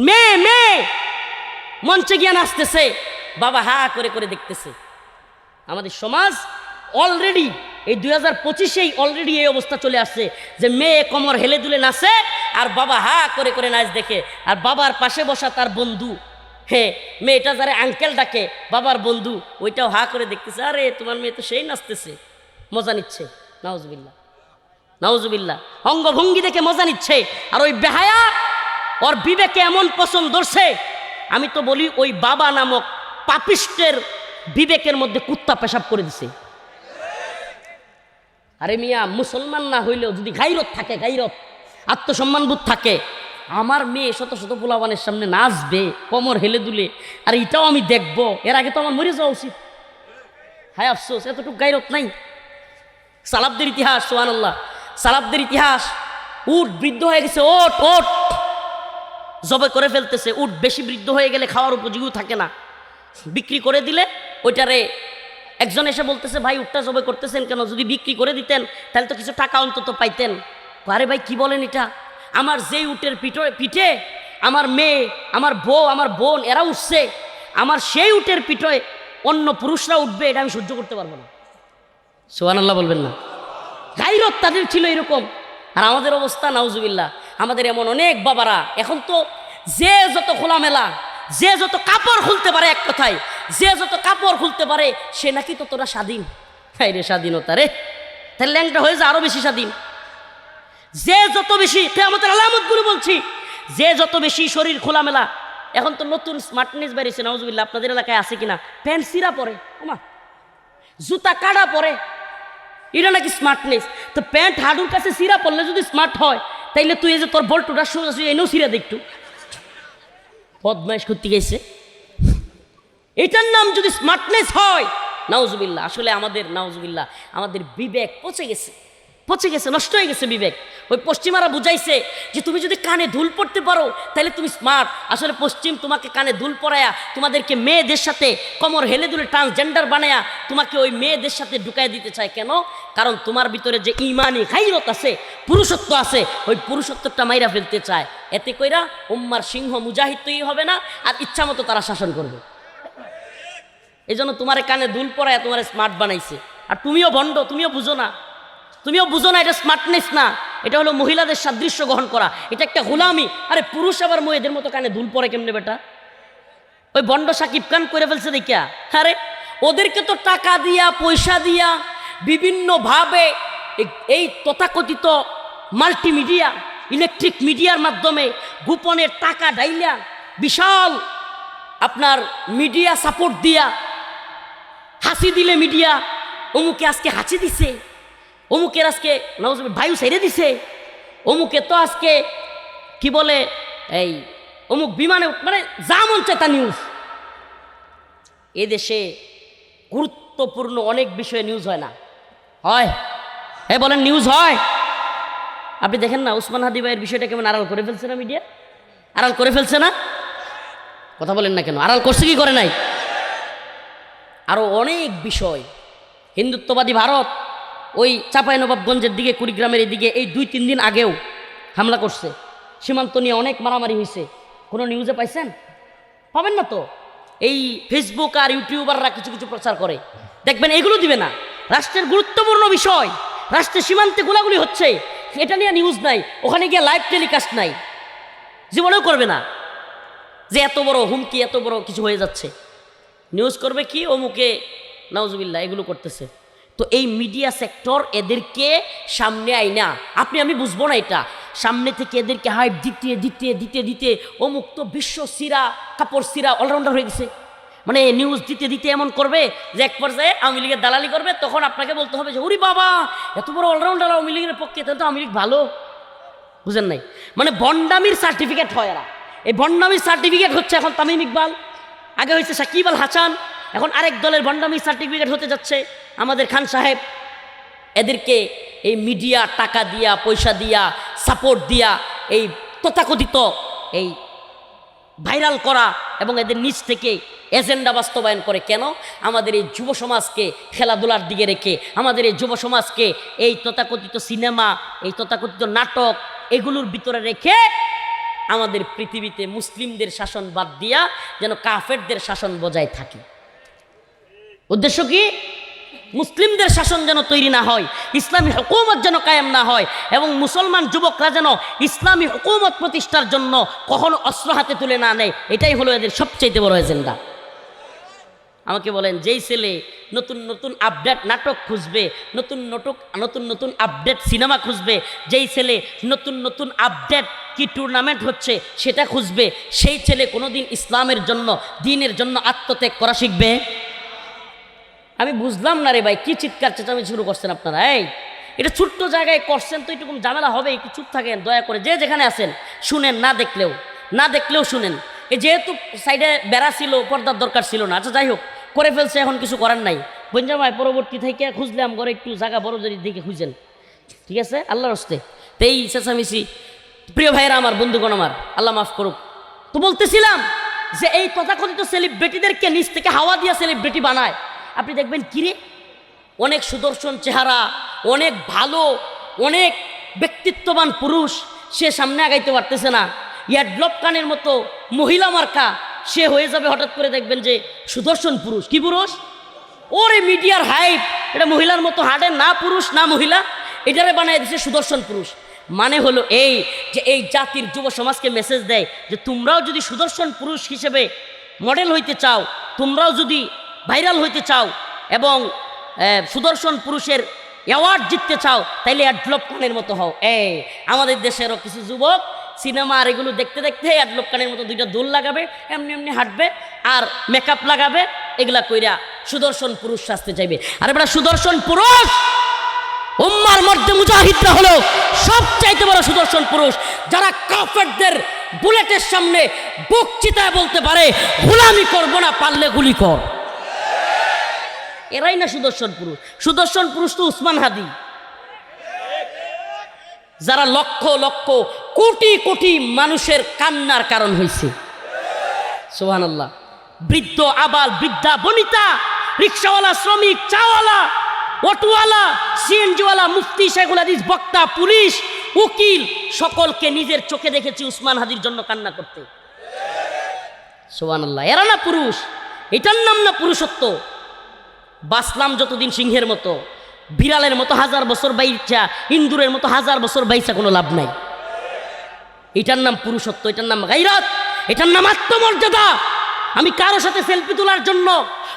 মেয়ে মেয়ে মঞ্চে গিয়ে নাচতেছে, বাবা হা করে করে দেখতেছে। আমাদের সমাজ অলরেডি এই 2025-এই অলরেডি এই অবস্থা চলে আসছে যে মেয়ে কোমর হেলে দুলে নাচে আর বাবা হা করে করে নাচ দেখে, আর বাবার পাশে বসা তার বন্ধু, হ্যাঁ মেয়েটা যারা আঙ্কেল ডাকে বাবার বন্ধু, ওইটাও হা করে দেখতেছে, আরে তোমার মেয়ে তো সেই নাচতেছে, মজা নিচ্ছে। নাউজুবিল্লাহ নাউজুবিল্লাহ, অঙ্গভঙ্গি দেখে মজা নিচ্ছে। আর ওই বেহায়া ওর বিবেকে এমন পছন্দ ধরছে, আমি তো বলি ওই বাবা নামক পাপিষ্টের বিবেকের মধ্যে কুত্তা পেশাব করে দিছে। আরে মিয়া, মুসলমান না হইলেও যদি গাইরত থাকে, গাইরত আত্মসম্মানবোধ থাকে, আমার মেয়ে শত শত পোলাবানের সামনে নাচবে কোমর হেলে দুলে, আর এটাও আমি দেখবো, এর আগে তো আমার মরে যাওয়া উচিত। হায় আফসোস, এতটুকু গাইরত নাই। সালাফদের ইতিহাস, সুবহানাল্লাহ, সালাফদের ইতিহাস, উট বৃদ্ধ হয়ে গেছে, ওট ওট জবে করে ফেলতেছে, উট বেশি বৃদ্ধ হয়ে গেলে খাওয়ার উপযোগী থাকে না, বিক্রি করে দিলে ওইটারে একজন এসে বলতেছে ভাই উটটা জবে করতেছেন কেন, যদি বিক্রি করে দিতেন তাহলে তো কিছু টাকা অন্তত পাইতেন। আরে ভাই কি বলেন এটা, আমার যেই উটের পিঠে আমার মেয়ে, আমার বউ, আমার বোন এরা উঠছে, আমার সেই উটের পিঠে অন্য পুরুষরা উঠবে, এটা আমি সহ্য করতে পারবো না। সুবহানাল্লাহ বলবেন না? গায়রত তাদের ছিল এরকম। আর আমাদের অবস্থা নাউজুবিল্লাহ, আমাদের এমন অনেক বাবারা এখন তো যে যত খোলামেলা, যে যত কাপড় খুলতে পারে, এক কথায় যে যত কাপড় খুলতে পারে সে নাকি ততটা স্বাধীন। হ্যাঁ রে স্বাধীনতা রে, তাহলে ল্যাংটা হয়ে যায় আরো বেশি স্বাধীন। যে যত বেশি, কিয়ামতের আলামতগুলো বলছি, যে যত বেশি শরীর খোলামেলা। এখন তো নতুন স্মার্টনেস বেরিয়েছে নাউজুবিল্লাহ, আপনাদের এলাকায় আছে কিনা, প্যান্ট সিরা পরে, আমা জুতা কাটা পরে, এটা নাকি স্মার্টনেস। তো প্যান্ট হাডুর কাছে সিরা পরলে যদি স্মার্ট হয়, তাইলে তুই এই যে তোর বল্টুটা সোজা এনেও সিরা দেখটু, বদমাইশ করতে গেছে। এটার নাম যদি স্মার্টনেস হয়, নাউজুবিল্লাহ, আসলে আমাদের নাউজুবিল্লাহ আমাদের বিবেক পচে গেছে, পচে গেছে, নষ্ট হয়ে গেছে বিবেক। ওই পশ্চিমারা বুঝাইছে যে তুমি যদি কানে দুল পড়তে পারো তাহলে তুমি স্মার্ট। আসলে পশ্চিম তোমাকে কানে দুল পরায়া তোমাদেরকে মেয়েদের সাথে কোমর হেলে দুলে ট্রান্সজেন্ডার বানায়া তোমাকে ওই মেয়েদের সাথে ঢুকাই দিতে চায়। কেন? কারণ তোমার ভিতরে যে ইমানি গায়রত আছে, পুরুষত্ব আছে, ওই পুরুষত্বটা মাইরা ফেলতে চায়। এতে কইরা উম্মার সিংহ মুজাহিদ তৈরি হবে না, আর ইচ্ছা মতো তারা শাসন করবে। এই জন্য তোমার কানে দুল পরায়া তোমার স্মার্ট বানাইছে। আর তুমিও ভণ্ড, তুমিও বুঝো না, তুমিও বুঝো না এটা স্মার্টনেস না, এটা হলো মহিলাদের সাদৃশ্য গ্রহণ করা, এটা একটা গোলামি। আরে পুরুষ আবার মেয়েদের মতো কানে দুল পরে কেমনে বেটা? ওই বন্ড সাকিব খান করে ফেলছে দেখিয়া। আরে ওদেরকে তো টাকা দিয়া, পয়সা দিয়া, বিভিন্নভাবে এই তথাকথিত মাল্টিমিডিয়া, ইলেকট্রিক মিডিয়ার মাধ্যমে গোপনে টাকা ডাইলা, বিশাল আপনার মিডিয়া সাপোর্ট দিয়া, হাসি দিলে মিডিয়া, অমুকে আজকে হাসি দিছে, অমুকের আজকে নাউজুবিল্লাহ বায়ু ছেড়ে দিছে, অমুকে তো আজকে কি বলে এই অমুক বিমানে, মানে যা মন চায় তা নিউজ। এদেশে গুরুত্বপূর্ণ অনেক বিষয়ে নিউজ হয় না, হয়? হ্যাঁ বলেন, নিউজ হয়? আপনি দেখেন না উসমান হাদি ভাইয়ের বিষয়টা কেমন আড়াল করে ফেলছে না মিডিয়া? আড়াল করে ফেলছে না? কথা বলেন না কেন? আড়াল করছে কি করে নাই? আরও অনেক বিষয়। হিন্দুত্ববাদী ভারত ওই চাঁপাইনবাবগঞ্জের দিকে, কুড়িগ্রামের এদিকে এই 2-3 দিন আগেও হামলা করছে, সীমান্ত নিয়ে অনেক মারামারি হয়েছে। কোনো নিউজে পাইছেন? পাবেন না তো। এই ফেসবুক আর ইউটিউবাররা কিছু কিছু প্রচার করে, দেখবেন এগুলো দিবে না। রাষ্ট্রের গুরুত্বপূর্ণ বিষয়, রাষ্ট্রের সীমান্তে গোলাগুলি হচ্ছে, এটা নিয়ে নিউজ নাই, ওখানে গিয়ে লাইভ টেলিকাস্ট নাই, জীবনেও করবে না। যে এত বড় হুমকি, এত বড় কিছু হয়ে যাচ্ছে, নিউজ করবে কি অমুকে নাউজুবিল্লাহ এগুলো করতেছে। তো এই মিডিয়া সেক্টর এদেরকে সামনে আইনা, আপনি আমি বুঝবো না এটা, সামনে থেকে এদেরকে হাইপ দিতে দিতে দিতে দিতে অমুক তো বিশ্ব সিরা কাপড় সিরা অলরাউন্ডার হয়ে গেছে। মানে নিউজ দিতে দিতে এমন করবে যে এক পর্যায়ে আওয়ামী লীগের দালালি করবে, তখন আপনাকে বলতে হবে যে ওরে বাবা এত বড় অলরাউন্ডার আওয়ামী লীগের পক্ষে, তাহলে তো আওয়ামী লীগ ভালো। বুঝেন নাই? মানে ভণ্ডামির সার্টিফিকেট হয় এরা। এই ভণ্ডামির সার্টিফিকেট হচ্ছে এখন তামিম ইকবাল, আগে হয়েছে সাকিব আল হাসান, এখন আরেক দলের ভণ্ডামির সার্টিফিকেট হতে যাচ্ছে আমাদের খান সাহেব। এদেরকে এই মিডিয়া টাকা দিয়া পয়সা দিয়া সাপোর্ট দিয়া এই তথাকথিত এই ভাইরাল করা এবং এদের নিজ থেকে এজেন্ডা বাস্তবায়ন করে। কেন? আমাদের এই যুব সমাজকে খেলাধুলার দিকে রেখে, আমাদের এই যুব সমাজকে এই তথাকথিত সিনেমা, এই তথাকথিত নাটক এগুলোর ভিতরে রেখে আমাদের পৃথিবীতে মুসলিমদের শাসন বাদ দিয়া যেন কাফেরদের শাসন বজায় থাকে। উদ্দেশ্য কি? মুসলিমদের শাসন যেন তৈরি না হয়, ইসলামী হুকুমত যেন কায়েম না হয়, এবং মুসলমান যুবকরা যেন ইসলামী হুকুমত প্রতিষ্ঠার জন্য কখনো অস্ত্র হাতে তুলে না নেয়। এটাই হলো এদের সবচেয়ে বড় এজেন্ডা। আমাকে বলেন, যেই ছেলে নতুন নতুন আপডেট নাটক খুঁজবে, নতুন নতুন আপডেট সিনেমা খুঁজবে, যেই ছেলে নতুন নতুন আপডেট কি টুর্নামেন্ট হচ্ছে সেটা খুঁজবে, সেই ছেলে কোনোদিন ইসলামের জন্য, দ্বীনের জন্য আত্মত্যাগ করা শিখবে? আমি বুঝলাম না রে ভাই, কি চিৎকার চেঁচামি শুরু করছেন আপনারা? এই এটা ছোট্ট জায়গায় করছেন তো এটুকু ঝামেলা হবে, একটু চুপ থাকেন দয়া করে। যে যেখানে আছেন শুনেন, না দেখলেও শুনেন। এই যেহেতু সাইডে বেড়া ছিল, পর্দার দরকার ছিল না, আচ্ছা যাই হোক, করে ফেলছে, এখন কিছু করার নাই। বঞ্জা ভাই পরবর্তী থেকে খুঁজলাম ঘরে একটু জায়গা বড় যদি দিকে খুঁজেন, ঠিক আছে? আল্লাহর হস্তে। তো এই চেঁচামেচি, প্রিয় ভাইয়েরা আমার, বন্ধুগণ আমার, আল্লাহ মাফ করুক। তো বলতেছিলাম যে এই তথাকথিত সেলিব্রিটিদেরকে নিচ থেকে হাওয়া দিয়া সেলিব্রিটি বানায়। আপনি দেখবেন কিরে, অনেক সুদর্শন চেহারা, অনেক ভালো, অনেক ব্যক্তিত্ববান পুরুষ, সে সামনে আগাইতে পারতেছে না। ইয়াডলপ কানের মতো মহিলা মার্কা সে হয়ে যাবে, হঠাৎ করে দেখবেন যে সুদর্শন পুরুষ। কি পুরুষ? ওরে মিডিয়ার হাইপ, এটা মহিলার মতো হাঁটে না, পুরুষ না মহিলা, এটারে বানায় দিচ্ছে সুদর্শন পুরুষ। মানে হলো এই যে এই জাতির যুব সমাজকে মেসেজ দেয় যে তোমরাও যদি সুদর্শন পুরুষ হিসেবে মডেল হইতে চাও, তোমরাও যদি ভাইরাল হইতে চাও এবং সুদর্শন পুরুষের অ্যাওয়ার্ড জিততে চাও, তাইলে অ্যাডলপ খানের মতো হও। আমাদের দেশেরও কিছু যুবক সিনেমা আর এগুলো দেখতে দেখতে অ্যাডলপ খানের মতো দুইটা দোল লাগাবে, এমনি এমনি হাঁটবে আর মেকআপ লাগাবে, এগুলা কইরা সুদর্শন পুরুষ সাজতে চাইবে। আর এবার সুদর্শন পুরুষ উম্মার মধ্যে মুজাহিদরা হলো সবচাইতে বড় সুদর্শন পুরুষ, যারা কাফেরদের বুলেটের সামনে বুক চিতায় বলতে পারে গোলামি করব না, পারলে গুলি কর। এরাই না সুদর্শন পুরুষ। সুদর্শন পুরুষ তো উসমান হাদি, যারা লক্ষ লক্ষ কোটি কোটি মানুষের কান্নার কারণ হয়েছে। সুবহানাল্লাহ। বৃদ্ধ আবাল বৃদ্ধা বনিতা, রিক্সাওয়ালা, শ্রমিক, চাওয়ালা, অটোওয়ালা, সিএনজিওয়ালা, মুফতি, শেখুল হাদিস, বক্তা, পুলিশ, উকিল, সকলকে নিজের চোখে দেখেছি উসমান হাদির জন্য কান্না করতে। সুবহানাল্লাহ। এরা না পুরুষ, এটার নাম না পুরুষত্ব। বাসলাম যতদিন সিংহের মতো, বিড়ালের মতো 1000 বছর বাইচা, ইন্দুরের মতো 1000 বছর বাইচা কোনো লাভ নাই। এটার নাম পুরুষত্ব, এটার নাম গায়রাত, এটার নাম আত্মমর্যাদা। আমি কারোর সাথে সেলফি তোলার জন্য,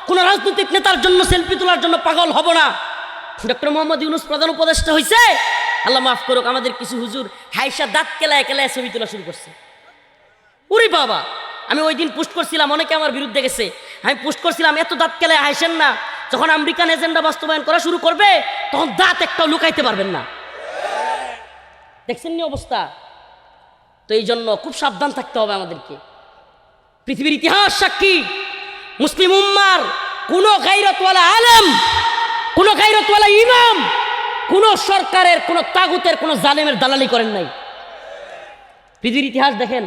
কোনো রাজনৈতিক নেতার জন্য সেলফি তোলার জন্য পাগল হব না। ডক্টর মোহাম্মদ ইউনূস প্রধান উপদেষ্টা হয়েছে, আল্লাহ মাফ করুক, আমাদের কিছু হুজুর হাইসা দাঁত কেলায় কেলায় ছবি তোলা শুরু করছে। উরি বাবা, আমি ওই দিন পোস্ট করছিলাম, অনেকে আমার বিরুদ্ধে গেছে। আমি পোস্ট করছিলাম এত দাঁত কেলায় হাসেন না, যখন আমেরিকান এজেন্ডা বাস্তবায়ন করা শুরু করবে তখন দাঁত একটাও লুকাইতে পারবেন না। দেখছেন নি অবস্থা? তো এই জন্য খুব সাবধান থাকতে হবে আমাদেরকে। পৃথিবীর ইতিহাস সাক্ষী, মুসলিম উম্মার কোন গায়রতওয়ালা আলেম, কোন গায়রতওয়ালা ইমাম, কোন সরকারের, কোন তাগুতের, কোন জালেমের দালালি করেন নাই। পৃথিবীর ইতিহাস দেখেন,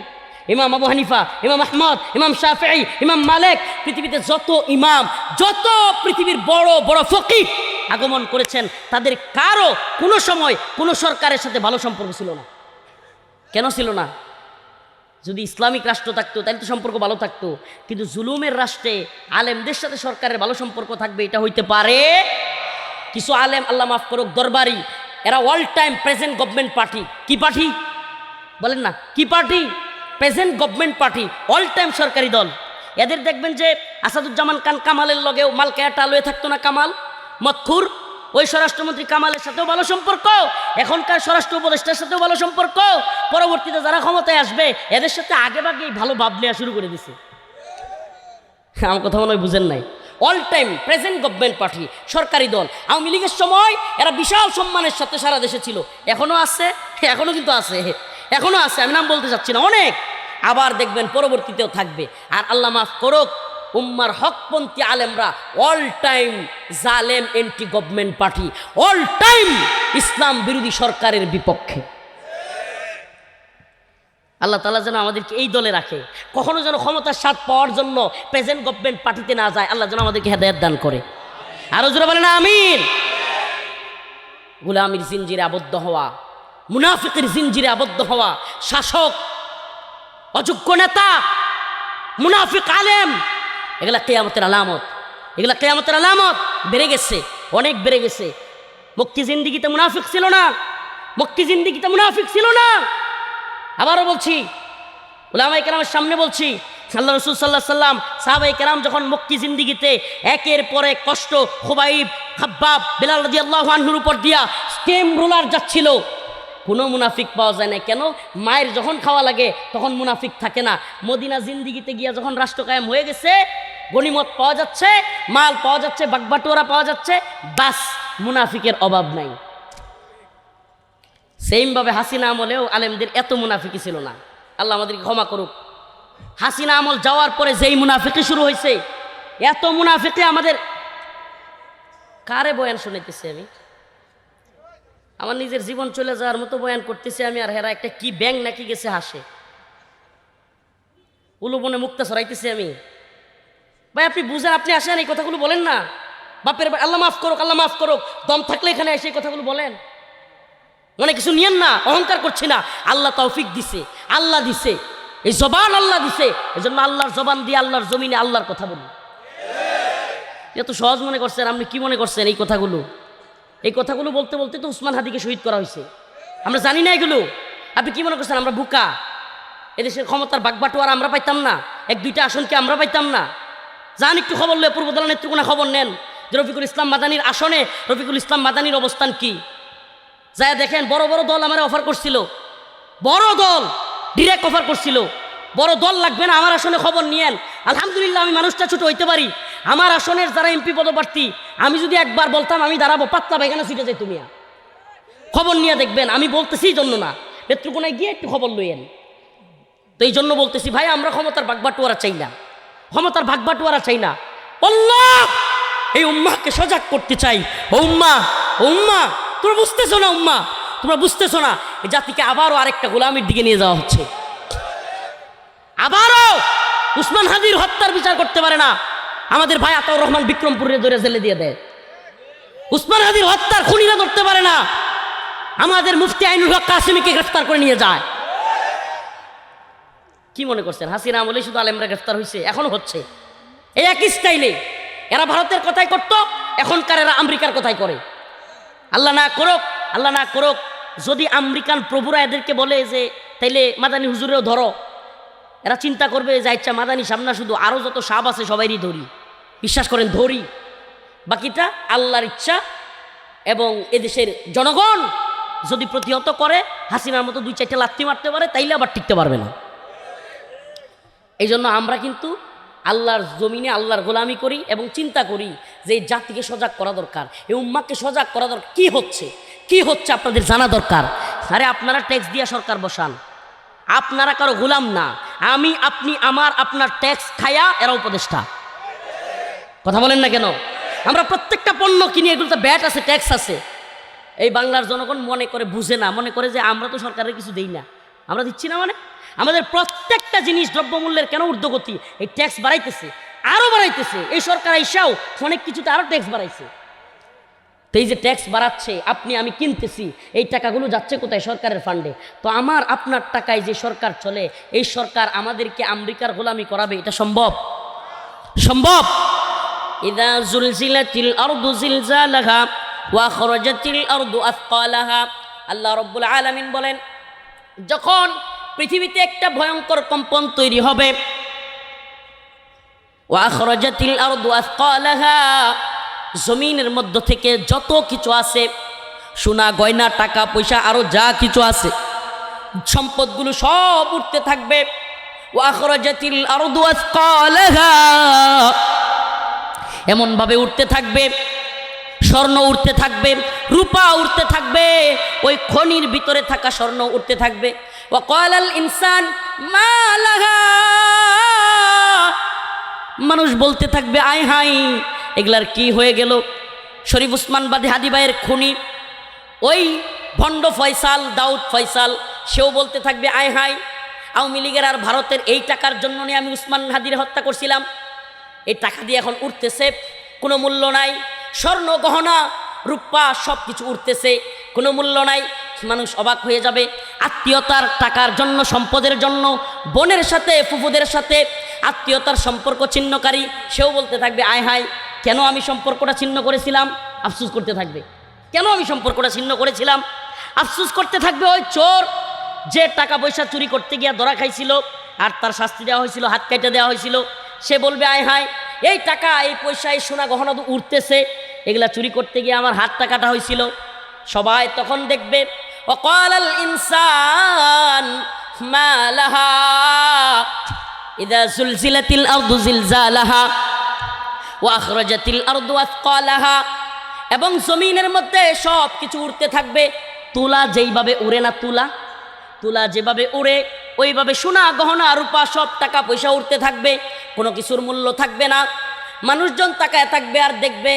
ইমাম আবু হানিফা, ইমাম আহমদ, ইমাম শাফিঈ, ইমাম মালিক, পৃথিবীতে যত ইমাম, যত পৃথিবীর বড় বড় ফকিহ আগমন করেছেন, তাদের কারো কোনো সময় কোনো সরকারের সাথে ভালো সম্পর্ক ছিল না। কেন ছিল না? যদি ইসলামিক রাষ্ট্র থাকতো তাহলে তো সম্পর্ক ভালো থাকতো, কিন্তু জুলুমের রাষ্ট্রে আলেমদের সাথে সরকারের ভালো সম্পর্ক থাকবে এটা হইতে পারে? কিছু আলেম, আল্লাহ মাফ করুক, দরবারি, এরা all time present government party. কি পার্টি বলেন না? কি party? Present government party, all time সরকারি দল। এদের দেখবেন যে আসাদুজ্জামান খান কামালের লগেও মালকায়া টালুয়ে থাকতো না, কামাল মতখুর, ওই স্বরাষ্ট্রমন্ত্রী কামালের সাথেও ভালো সম্পর্ক, এখনকার স্বরাষ্ট্র উপদেষ্টার সাথেও ভালো সম্পর্ক, পরবর্তীতে যারা ক্ষমতায় আসবে এদের সাথে আগে ভাগেই ভালো ভাব নেওয়া শুরু করে দিছে। আমার কথা মনে হয় বুঝেন নাই। All time present government party, সরকারি দল। আওয়ামী লীগের সময় এরা বিশাল সম্মানের সাথে সারা দেশে ছিল, এখনো আছে, এখনো কিন্তু আছে, এখনো আছে, আমি নাম বলতে চাচ্ছি না, অনেক। আবার দেখবেন পরবর্তীতেও থাকবে। আর আল্লাহ মাফ করুক, উম্মার হকপন্থী আলেমরা অল টাইম জালেম anti government party, all time ইসলাম বিরোধী সরকারের বিপক্ষে। আল্লাহ তাআলা যেন আমাদেরকে এই দলে রাখে, কখনো যেন ক্ষমতার স্বাদ পাওয়ার জন্য প্রেজেন্ট গভর্নমেন্ট পার্টিতে না যায়। আল্লাহ যেন আমাদেরকে হেদায়েত দান করে। আরো জোরে বলেন আমিন। গোলামির জিনজিরে আবদ্ধ হওয়া, মুনাফিকের জিনজিরে আবদ্ধ হওয়া, শাসক, অযোগ্য নেতা, মুনাফিক আলেম, এগুলা কিয়ামতের আলামত, এগুলা কিয়ামতের আলামত। বেড়ে গেছে, অনেক বেড়ে গেছে। মক্কি জিন্দিগিতে মুনাফিক ছিল না, মক্কি জিন্দিগিতে মুনাফিক ছিল না। আবারও বলছি, উলামায়ে কেরামের সামনে বলছি, আল্লাহ রাসূল সাল্লাল্লাহু আলাইহি সাল্লাম, সাহাবায়ে কেরাম যখন মক্কি জিন্দিগিতে একের পর এক কষ্ট, খুবাইব, খাব্বাব, বিলাল রাদিয়াল্লাহু আনহুর উপর দিয়া স্টেম রোলার যাচ্ছিল, কোনো মুনাফিক পাওয়া যায় না। কেন? মায়ের যখন খাওয়া লাগে তখন মুনাফিক থাকে না। মদিনা জিন্দিগিতে গিয়া যখন রাষ্ট্র কায়েম হয়ে গেছে, গনিমত পাওয়া যাচ্ছে, মাল পাওয়া যাচ্ছে, বাগবাটোয়ারা পাওয়া যাচ্ছে, বাস মুনাফিকের অভাব নাই। সেইমভাবে হাসিনা আমলেও আলেমদের এত মুনাফিকি ছিল না। আল্লাহ আমাদেরকে ক্ষমা করুক। হাসিনা আমল যাওয়ার পরে যেই মুনাফিকি শুরু হয়েছে, এত মুনাফিকি আমাদের, কারে বয়ান শুনাইতেছি আমি? আমার নিজের জীবন চলে যাওয়ার মতো বয়ান করতেছি আমি, আর হেরা একটা কি ব্যাং নাকি গেছে হাসে, উলুবনে মুক্তা ছড়াইতেছি আমি। ভাই আপনি বুঝেন, আপনি আসেন, এই কথাগুলো বলেন না। বাপের আল্লাহ মাফ করুক, আল্লাহ মাফ করুক, দম থাকলে এখানে এসে এই কথাগুলো বলেন। মনে কিছু নিয়েন না, অহংকার করছি না। আল্লাহ তৌফিক দিছে, আল্লাহ দিছে, এই জবান আল্লাহ দিছে, এই জন্য আল্লাহর জবান দিয়ে আল্লাহর জমিনে আল্লাহর কথা বলি। এত সহজ মনে করছেন? আপনি কি মনে করছেন এই কথাগুলো? এই কথাগুলো বলতে বলতে তো উসমান হাদিকে শহীদ করা হয়েছে, আমরা জানি না এগুলো। আপনি কি মনে করছেন আমরা বুকা? এদেশের ক্ষমতার বাগবাটোয়ারা আমরা পাইতাম না? এক দুইটা আসনকে আমরা পাইতাম না? যান একটু খবর লয়ে পূর্বদল নেত্রকোনা খবর নেন যে রফিকুল ইসলাম মাদানির আসনে রফিকুল ইসলাম মাদানির অবস্থান কি। যায় দেখেন, বড় বড় দল আমার অফার করছিল, বড় দল ডিরেক্ট অফার করছিল, বড় দল লাগবে না, আমার আসনে খবর নিয়েন। আলহামদুলিল্লাহ আমি মানুষটা ছোট হইতে পারি, আমার আসনের যারা এমপি পদপ্রার্থী, আমি যদি একবার বলতাম আমি দাঁড়াবো, পাতলা পায়খানা ছুটে যাই, তুমি খবর নিয়ে দেখবেন। আমি বলতেছি এই জন্য না, নেত্রকোনায় গিয়ে একটু খবর লইয়েন। তো এই জন্য বলতেছি ভাই, আমরা ক্ষমতার বাগবাটোয়ারা চাই না, ক্ষমতার ভাগবাটোয়ারা চাই না। আল্লাহ এই উম্মাহকে সজাগ করতে চাই। ও উম্মাহ, ও উম্মাহ, তোমরা বুঝতেছো না? উম্মাহ তোমরা বুঝতেছো না? এই জাতিকে আবারও আরেকটা গোলামির দিকে নিয়ে যাওয়া হচ্ছে। আবারও উসমান হাদির হত্যার বিচার করতে পারে না, আমাদের ভাই আতাউর রহমান বিক্রমপুরে ধরে জেলে দিয়ে দেয়। উসমান হাদির হত্যার খুনিরা ধরতে পারে না, আমাদের মুফতি আইনুল হক কাসেমীকে গ্রেফতার করে নিয়ে যায়। কি মনে করছেন হাসিনা আমলে শুধু আলেমরা গ্রেফতার হয়েছে? এখনো হচ্ছে এই একই স্টাইলে। এরা ভারতের কথাই করতো, এখনকার এরা আমেরিকার কথাই করে। আল্লাহ না করুক, আল্লাহ না করুক, যদি আমেরিকান প্রভুরা এদেরকে বলে যে তাইলে মাদানী হুজুরেও ধরো, এরা চিন্তা করবে যে আচ্ছা মাদানী সামনা শুধু, আরও যত সাপ আছে সবাইরই ধরি। বিশ্বাস করেন ধরি, বাকিটা আল্লাহর ইচ্ছা। এবং এদেশের জনগণ যদি প্রতিহত করে, হাসিনার মতো দুই চারটে লাথি মারতে পারে, তাইলে আবার টিকতে পারবে না। এই জন্য আমরা কিন্তু আল্লাহর জমিনে আল্লাহর গোলামি করি এবং চিন্তা করি যে এই জাতিকে সজাগ করা দরকার, এই উম্মাকে সজাগ করা দরকার। কি হচ্ছে, কি হচ্ছে আপনাদের জানা দরকার। আরে আপনারা ট্যাক্স দিয়া সরকার বসান, আপনারা কারো গোলাম না। আমি, আপনি, আমার, আপনার ট্যাক্স খায়া এরা উপদেষ্টা। কথা বলেন না কেন? আমরা প্রত্যেকটা পণ্য কিনি, এগুলোতে ব্যাট আছে, ট্যাক্স আছে। এই বাংলার জনগণ মনে করে, বুঝে না, মনে করে যে আমরা তো সরকারের কিছু দেই না, আমরা দিচ্ছি না। মানে আমাদের প্রত্যেকটা জিনিস দ্রব্যমূল্যের কেন ঊর্ধ্বগতি? এই ট্যাক্স বাড়াইতেছে, আরও বাড়াইতেছে। এই সরকার আইসাও অনেক কিছুতে আরও ট্যাক্স বাড়াইছে। তো এই যে ট্যাক্স বাড়াচ্ছে, আপনি আমি কিনতেছি, এই টাকাগুলো যাচ্ছে কোথায়? সরকারের ফান্ডে। তো আমার আপনার টাকায় যে সরকার চলে, এই সরকার আমাদেরকে আমেরিকার গোলামি করাবে? এটা সম্ভব? সম্ভব? ইযা যুলজিলাতিল আরদু জিলজালাহা ওয়া খরাজাতিল আরদু আথকালাহা। আল্লাহ রাব্বুল আলামিন বলেন, যখন পৃথিবীতে একটা ভয়ঙ্কর কম্পন তৈরি হবে, ওয়া খরাজাতিল আরদু আথকালাহা, জমিনের মধ্য থেকে যত কিছু আছে, সোনা গয়না টাকা পয়সা আরো যা কিছু আছে, সম্পদগুলো সব উঠতে থাকবে। ওয়া আখরাজাতিল আরদু আসকালাহা, এমন ভাবে উঠতে থাকবে, স্বর্ণ উঠতে থাকবে, রূপা উঠতে থাকবে, ওই খনির ভিতরে থাকা স্বর্ণ উঠতে থাকবে। ওয়া ক্বালাল ইনসান মা লাহা, মানুষ বলতে থাকবে আয় হাই এগুলার কি হয়ে গেল। শরীফ উসমান বাদী হাদি ভাইয়ের খুনি ওই ভণ্ড ফয়সাল দাউদ ফয়সাল, সেও বলতে থাকবে আয় হাই আওয়ামী লীগের আর ভারতের এই টাকার জন্য নিয়ে আমি উসমান হাদির হত্যা করছিলাম, এই টাকা দিয়ে এখন উঠতেছে, কোনো মূল্য নাই। স্বর্ণ গহনা রূপা সব কিছু উঠতেছে, কোনো মূল্য নাই। মানুষ অবাক হয়ে যাবে। আত্মীয়তার টাকার জন্য, সম্পদের জন্য বোনের সাথে ফুফুদের সাথে আত্মীয়তার সম্পর্ক ছিন্নকারী, সেও বলতে থাকবে আয় হায় কেন আমি সম্পর্কটা ছিন্ন করেছিলাম, আফসোস করতে থাকবে কেন আমি সম্পর্কটা ছিন্ন করেছিলাম। আফসোস করতে থাকবে ওই চোর যে টাকা পয়সা চুরি করতে গিয়ে ধরা খাইছিল আর তার শাস্তি দেওয়া হয়েছিল, হাত কেটে দেওয়া হয়েছিল। সে বলবে আয় হায় এই টাকা এই পয়সা এই সোনা গহনা উঠতেছে, এগুলা চুরি করতে গিয়ে আমার হাতটা কাটা হয়েছিল। সবাই তখন দেখবে ওয়াকালাল ইনসান মা লাহা ইযা যুলজিলাতিল আরদু জিলজালাহা ওয়া আখরাজাতিল আরদু আসকালাহা, এবং জমিনের মধ্যে সব কিছু উড়তে থাকবে। তুলা যেইভাবে উড়ে না, তুলা যেভাবে উড়ে ওইভাবে সোনা গহনা রূপা সব টাকা পয়সা উঠতে থাকবে, কোনো কিছুর মূল্য থাকবে না। মানুষজন তাকায় থাকবে আর দেখবে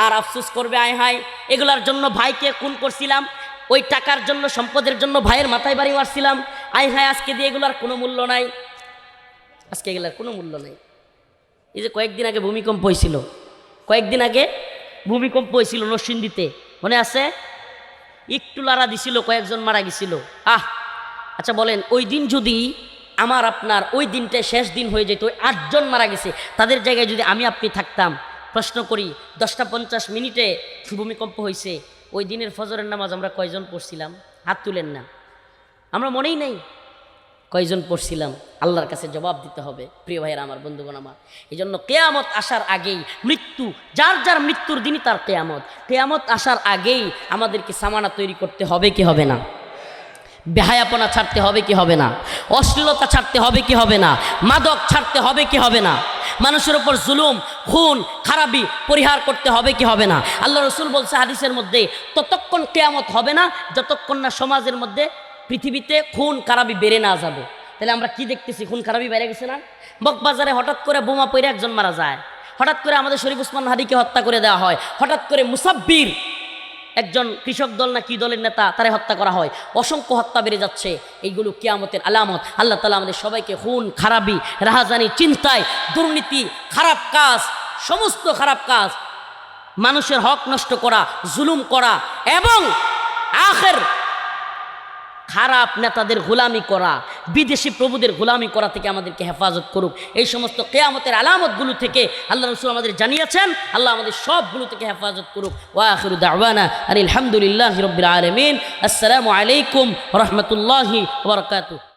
আর আফসোস করবে আয় হায় এগুলার জন্য ভাইকে খুন করছিলাম, ওই টাকার জন্য সম্পদের জন্য ভাইয়ের মাথায় বাড়ি মারছিলাম, আয় হায় আজকে দিয়ে এগুলার কোনো মূল্য নাই, আজকে এগুলার কোনো মূল্য নাই। এই যে কয়েকদিন আগে ভূমিকম্প হয়েছিল, নরসিংদীতে মনে আছে, একটু লাড়া দিছিল, কয়েকজন মারা গেছিল। আচ্ছা বলেন ওই দিন যদি আমার আপনার ওই দিনটা শেষ দিন হয়ে যেত, 8 জন মারা গেছে, তাদের জায়গায় যদি আমি আপনি থাকতাম, প্রশ্ন করি 10:50 ভূমিকম্প হয়েছে, ওই দিনের ফজরের নামাজ আমরা কয়জন পড়ছিলাম? হাত তুলেন না, আমরা মনেই নেই কয়জন পড়ছিলাম। আল্লাহর কাছে জবাব দিতে হবে প্রিয় ভাইয়েরা আমার, বন্ধুগণ আমার। এই জন্য কেয়ামত আসার আগেই মৃত্যু, যার যার মৃত্যুর দিনই তার কেয়ামত আসার আগেই আমাদেরকে সামানা তৈরি করতে হবে কি হবে না? বেহায়াপনা ছাড়তে হবে কি হবে না? অশ্লীলতা ছাড়তে হবে কি হবে না? মাদক ছাড়তে হবে কি হবে না? মানুষের উপর জুলুম খুন খারাপি পরিহার করতে হবে কি হবে না? আল্লাহ রসুল বলছে হাদিসের মধ্যে, ততক্ষণ কেয়ামত হবে না যতক্ষণ না সমাজের মধ্যে পৃথিবীতে খুন খারাপি বেড়ে না যাবে। তাহলে আমরা কি দেখতেছি? খুন খারাপি বেড়ে গেছে না? বকবাজারে হঠাৎ করে বোমা পড়ে একজন মারা যায়, হঠাৎ করে আমাদের শরীফ উসমান হাদিকে হত্যা করে দেওয়া হয়, হঠাৎ করে মুসাব্বির একজন কৃষক দল না কি দলের নেতা তারে হত্যা করা হয়, অসংখ্য হত্যা বেড়ে যাচ্ছে। এইগুলো কিয়ামতের আলামত। আল্লাহ তাআলা আমাদের সবাইকে খুন খারাপি, রাহাজানি, চিন্তায়, দুর্নীতি, খারাপ কাজ, সমস্ত খারাপ কাজ, মানুষের হক নষ্ট করা, জুলুম করা এবং আখের খারাপ নেতাদের গোলামি করা, বিদেশি প্রভুদের গোলামি করা থেকে আমাদেরকে হেফাজত করুক। এই সমস্ত কিয়ামতের আলামতগুলো থেকে আল্লাহ রাসূল আমাদের জানিয়েছেন, আল্লাহ আমাদের সবগুলো থেকে হেফাজত করুক। ওয়া আখিরু দাওয়ানা আলহামদুলিল্লাহি রাব্বিল আলামিন। আসসালামু আলাইকুম ওয়া রাহমাতুল্লাহি ওয়া বারাকাতুহু।